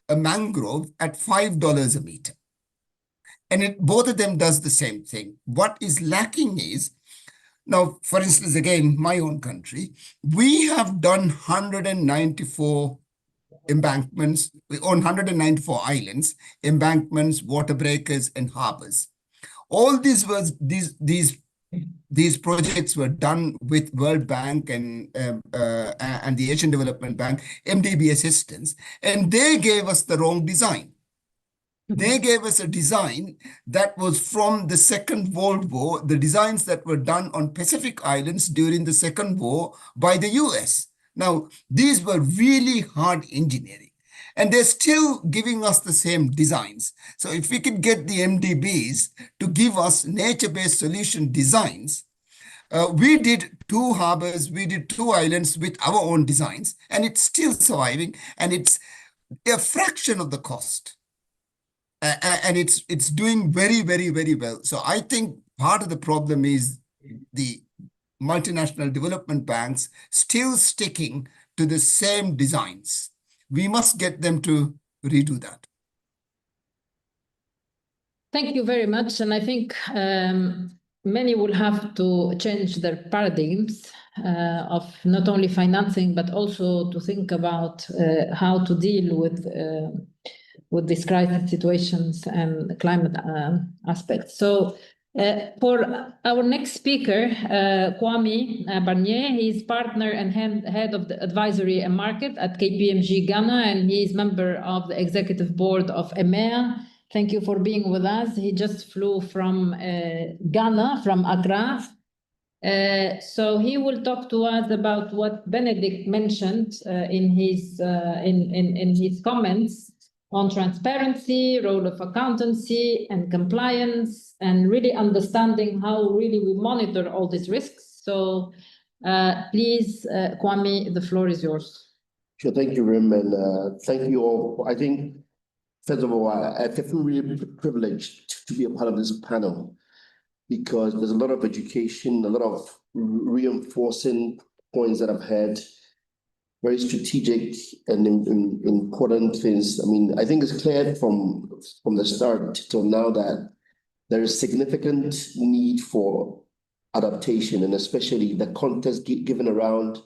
a mangrove at $5 a meter. And both of them does the same thing. What is lacking is, now, for instance, again, my own country, we have done 194 embankments on 194 islands, embankments, water breakers, and harbors. All these projects were done with World Bank and the Asian Development Bank, MDB assistance, and they gave us the wrong design. They gave us a design that was from the Second World War, the designs that were done on Pacific Islands during the Second War by the US. Now, these were really hard engineering, and they're still giving us the same designs. So if we could get the MDBs to give us nature-based solution designs, we did 2 harbors, we did 2 islands with our own designs, and it's still surviving, and it's a fraction of the cost. And it's doing very, very, very well. So I think part of the problem is the multinational development banks still sticking to the same designs. We must get them to redo that. Thank you very much. And I think many will have to change their paradigms of not only financing, but also to think about how to deal with these crisis situations and climate aspects. So for our next speaker, Kwame Barnier, he is partner and head of the advisory and market at KPMG Ghana, and he is member of the executive board of EMEA. Thank you for being with us. He just flew from Ghana, from Accra. So he will talk to us about what Benedict mentioned in his comments on transparency, role of accountancy and compliance, and really understanding how really we monitor all these risks. So please, Kwame, the floor is yours. Sure, thank you, Rim, and thank you all. I think, first of all, I feel really privileged to be a part of this panel because there's a lot of education, a lot of reinforcing points that I've had, very strategic and important things. I mean, I think it's clear from the start till now that there is significant need for adaptation, and especially the context given around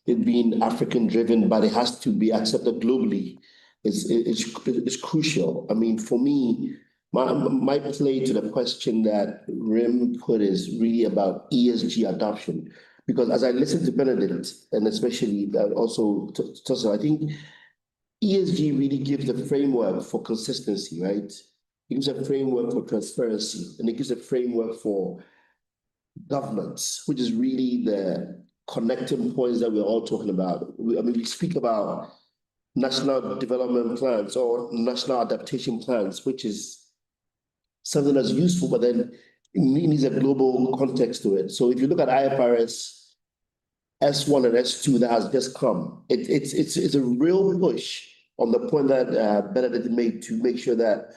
it being African-driven, but it has to be accepted globally. It's crucial. I mean, for me, my play to the question that Rim put is really about ESG adoption. Because as I listen to Benedict, and especially also Tosa, I think ESG really gives the framework for consistency, right? It gives a framework for transparency, and it gives a framework for governance, which is really the connecting points that we're all talking about. I mean, we speak about national development plans or national adaptation plans, which is something that's useful, but then it needs a global context to it. So if you look at IFRS S1 and S2 that has just come, it's a real push on the point that Benedict made to make sure that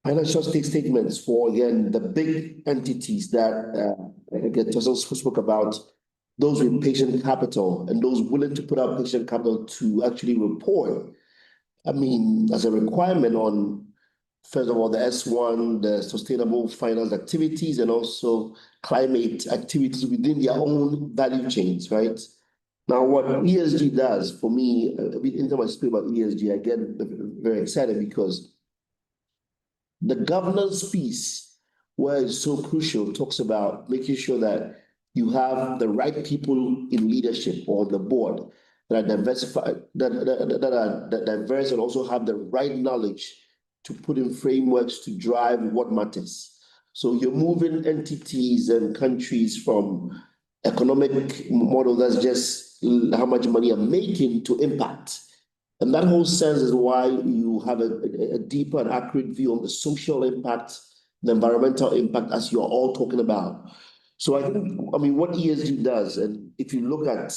financial statements for, again, the big entities that Tosa spoke about, those with patient capital and those willing to put out patient capital to actually report, I mean, as a requirement on, first of all, the S1, the sustainable finance activities, and also climate activities within their own value chains, right? Now, what ESG does for me, anytime I speak about ESG, I get very excited because the governance piece, where it's so crucial, talks about making sure that you have the right people in leadership or on the board that are diversified, that are diverse and also have the right knowledge to put in frameworks to drive what matters. So you're moving entities and countries from economic model that's just how much money I'm making to impact. And that whole sense is why you have a deeper and accurate view on the social impact, the environmental impact, as you're all talking about. So I think, I mean, what ESG does, and if you look at,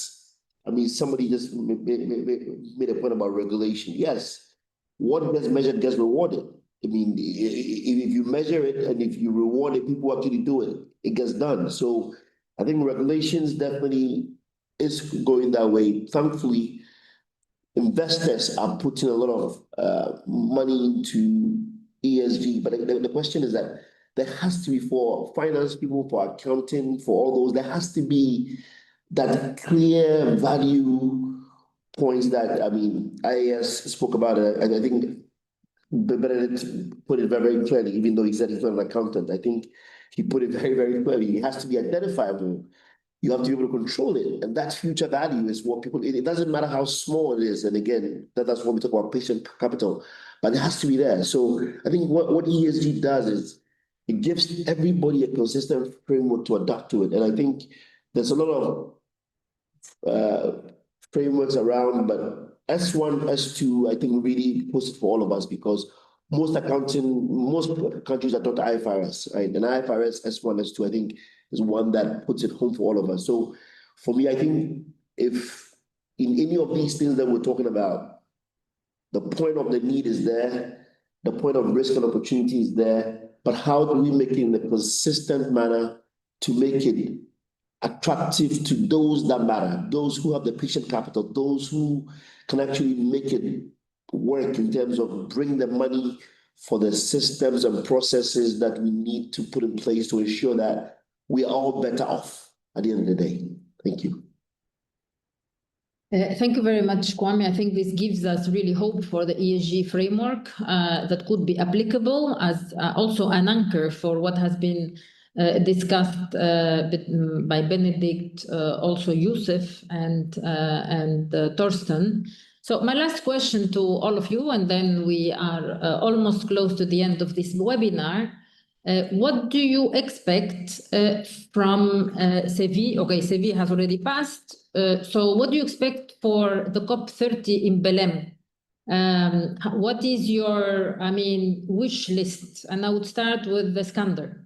I mean, somebody just made a point about regulation. Yes, what gets measured gets rewarded. I mean, if you measure it and if you reward it, people actually do it. It gets done. So I think regulations definitely is going that way. Thankfully, investors are putting a lot of money into ESG, but the question is that there has to be, for finance people, for accounting, for all those, there has to be that clear value points that, I mean, IAS spoke about it, and I think Benedict put it very, very clearly, even though he said he's not an accountant. I think he put it very, very clearly. It has to be identifiable. You have to be able to control it. And that future value is what people, it doesn't matter how small it is. And again, that's when we talk about patient capital, but it has to be there. So I think what ESG does is it gives everybody a consistent framework to adapt to it. And I think there's a lot of frameworks around, but S1, S2, I think really puts it for all of us because most countries are taught IFRS, right? And IFRS S1, S2, I think is one that puts it home for all of us. So for me, I think if in any of these things that we're talking about, the point of the need is there, the point of risk and opportunity is there, but how do we make it in a consistent manner to make it attractive to those that matter, those who have the patient capital, those who can actually make it work in terms of bring the money for the systems and processes that we need to put in place to ensure that we are all better off at the end of the day. Thank you. Thank you very much, Kwame. I think this gives us really hope for the ESG framework that could be applicable as also an anchor for what has been discussed by Benedict, also Yusuf and Torsten. So my last question to all of you, and then we are almost close to the end of this webinar. What do you expect from Seville? Okay, Seville has already passed. So what do you expect for the COP30 in Belém? What is your, I mean, wish list? And I would start with Iskander.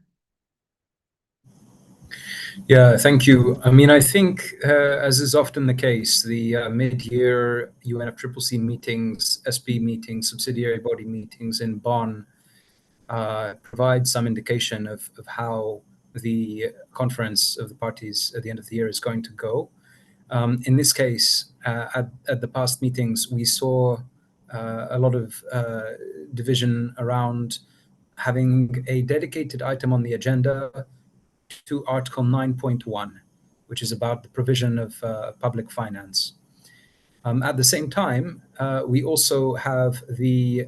Yeah, thank you. I mean, I think, as is often the case, the mid-year UNFCCC meetings, SP meetings, subsidiary body meetings in Bonn provide some indication of how the conference of the parties at the end of the year is going to go. In this case, at the past meetings, we saw a lot of division around having a dedicated item on the agenda to Article 9.1, which is about the provision of public finance. At the same time, we also have the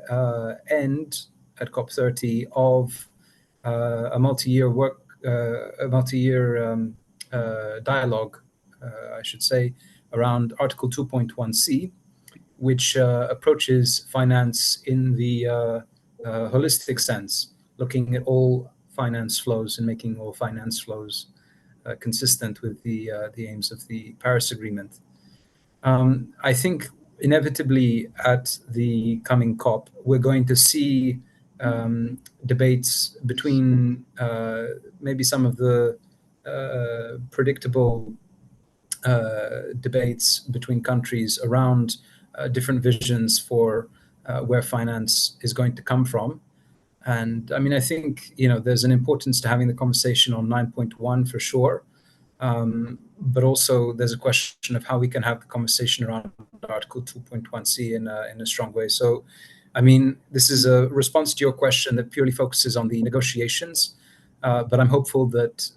end at COP30 of a multi-year dialogue, I should say, around Article 2.1c, which approaches finance in the holistic sense, looking at all finance flows and making all finance flows consistent with the aims of the Paris Agreement. I think inevitably at the coming COP, we're going to see debates between maybe some of the predictable debates between countries around different visions for where finance is going to come from. And I mean, I think, there's an importance to having the conversation on 9.1 for sure. But also there's a question of how we can have the conversation around Article 2.1c in a strong way. So, I mean, this is a response to your question that purely focuses on the negotiations, but I'm hopeful that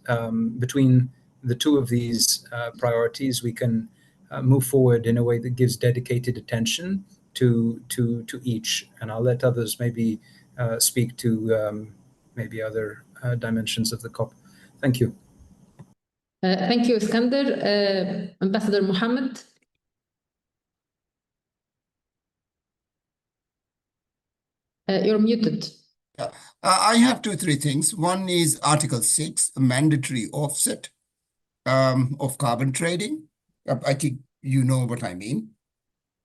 between the two of these priorities, we can move forward in a way that gives dedicated attention to each. And I'll let others maybe speak to maybe other dimensions of the COP. Thank you. Thank you, Iskander. Ambassador Mohammed. You're muted. I have 3 things. One is Article 6, a mandatory offset of carbon trading. I think you know what I mean.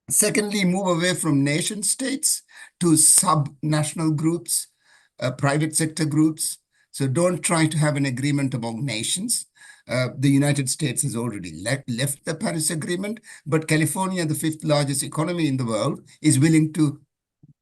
Secondly, move away from nation states to sub-national groups, private sector groups. So don't try to have an agreement among nations. The United States has already left the Paris Agreement, but California, the 5th largest economy in the world, is willing to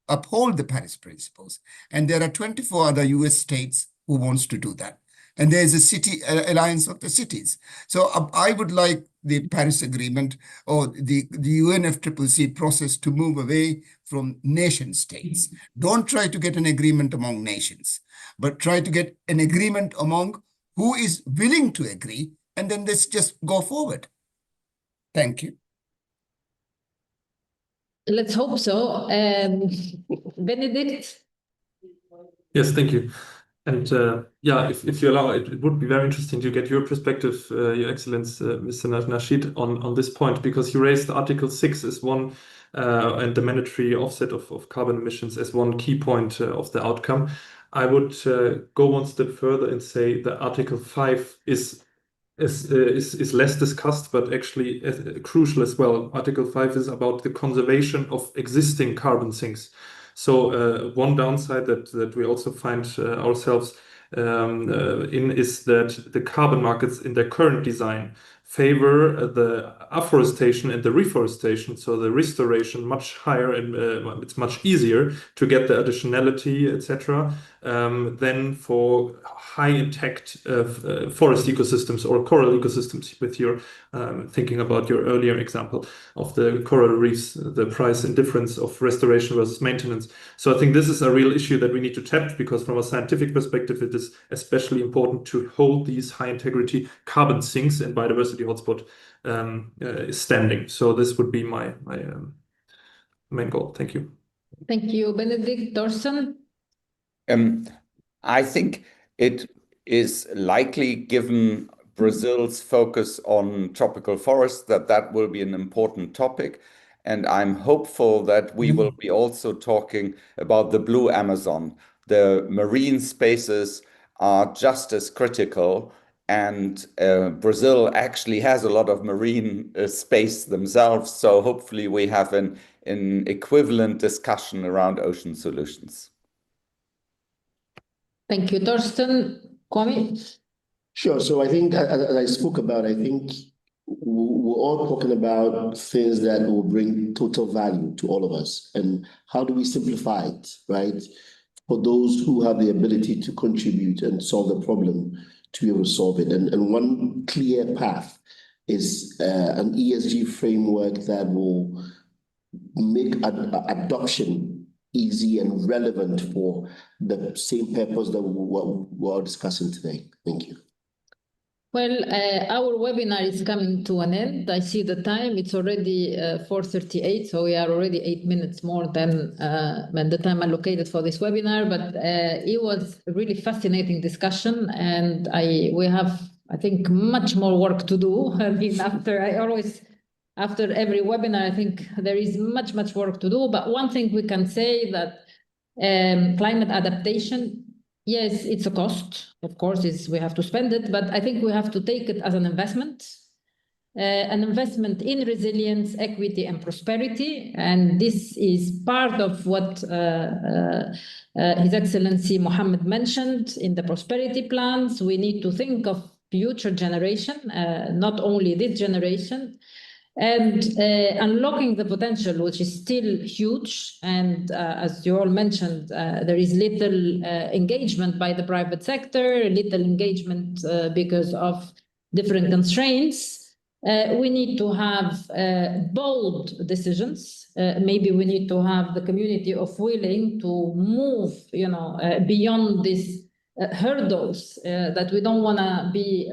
uphold the Paris Principles. And there are 24 other US states who wants to do that. And there's a city alliance of the cities. So I would like the Paris Agreement or the UNFCCC process to move away from nation states. Don't try to get an agreement among nations, but try to get an agreement among who is willing to agree, and then let's just go forward. Thank you. Let's hope so. Benedict? Yes, thank you. And yeah, if you allow, it would be very interesting to get your perspective, Your Excellence, Mr. Nasheed, on this point, because you raised Article 6 as one, and the mandatory offset of carbon emissions as one key point of the outcome. I would go one step further and say that Article 5 is less discussed, but actually crucial as well. Article 5 is about the conservation of existing carbon sinks. So one downside that we also find ourselves in is that the carbon markets in their current design favor the afforestation and the reforestation, so the restoration much higher, and it's much easier to get the additionality, etc., than for high intact forest ecosystems or coral ecosystems. With your thinking about your earlier example of the coral reefs, the price and difference of restoration versus maintenance. So I think this is a real issue that we need to tap, because from a scientific perspective, it is especially important to hold these high integrity carbon sinks and biodiversity hotspot standing. So this would be my main goal. Thank you. Thank you, Benedict. Thorsten? I think it is likely, given Brazil's focus on tropical forests, that will be an important topic. And I'm hopeful that we will be also talking about the blue Amazon. The marine spaces are just as critical, and Brazil actually has a lot of marine space themselves. So hopefully we have an equivalent discussion around ocean solutions. Thank you, Thorsten. Kwame? Sure. So I think, as I spoke about, I think we're all talking about things that will bring total value to all of us. And how do we simplify it, right? For those who have the ability to contribute and solve the problem, to be able to solve it. And one clear path is an ESG framework that will make adoption easy and relevant for the same purpose that we're discussing today. Thank you. Well, our webinar is coming to an end. I see the time. It's already 4:38, so we are already 8 minutes more than the time allocated for this webinar. But it was a really fascinating discussion, and we have, I think, much more work to do. I mean, after every webinar, I think there is much work to do. But one thing we can say that climate adaptation, yes, it's a cost. Of course, we have to spend it, but I think we have to take it as an investment in resilience, equity, and prosperity. And this is part of what His Excellency Mohammed mentioned in the prosperity plans. We need to think of future generation, not only this generation, and unlocking the potential, which is still huge. And as you all mentioned, there is little engagement by the private sector, little engagement because of different constraints. We need to have bold decisions. Maybe we need to have the community of willing to move, beyond these hurdles that we don't want to be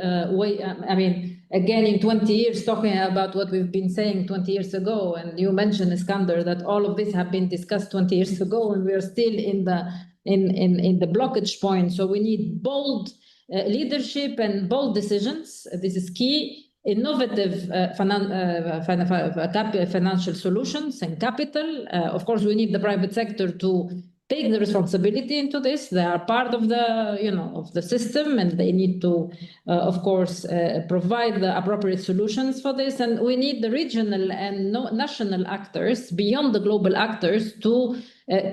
again, in 20 years, talking about what we've been saying 20 years ago. And you mentioned, Iskander, that all of this have been discussed 20 years ago, and we are still in the blockage point. So we need bold leadership and bold decisions. This is key. Innovative financial solutions and capital. Of course, we need the private sector to take the responsibility into this. They are part of the system, and they need to, of course, provide the appropriate solutions for this. And we need the regional and national actors beyond the global actors to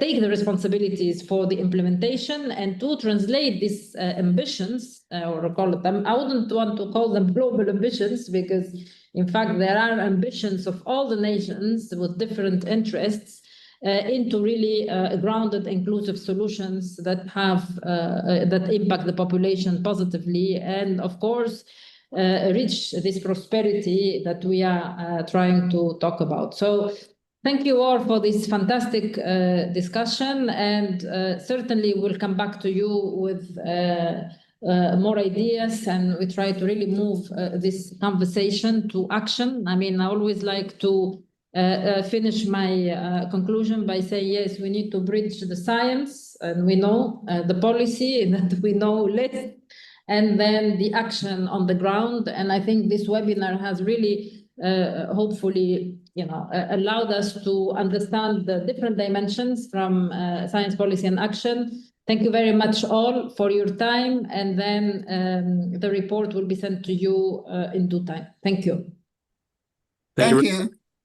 take the responsibilities for the implementation and to translate these ambitions, or call it them. I wouldn't want to call them global ambitions, because in fact there are ambitions of all the nations with different interests into really grounded, inclusive solutions that have that impact the population positively, and of course reach this prosperity that we are trying to talk about. So thank you all for this fantastic discussion, and certainly we'll come back to you with more ideas, and we try to really move this conversation to action. I mean, I always like to finish my conclusion by saying, yes, we need to bridge the science, and we know the policy, and that we know less, and then the action on the ground. And I think this webinar has really, hopefully, allowed us to understand the different dimensions from science, policy, and action. Thank you very much all for your time, and then the report will be sent to you in due time. Thank you. Thank you.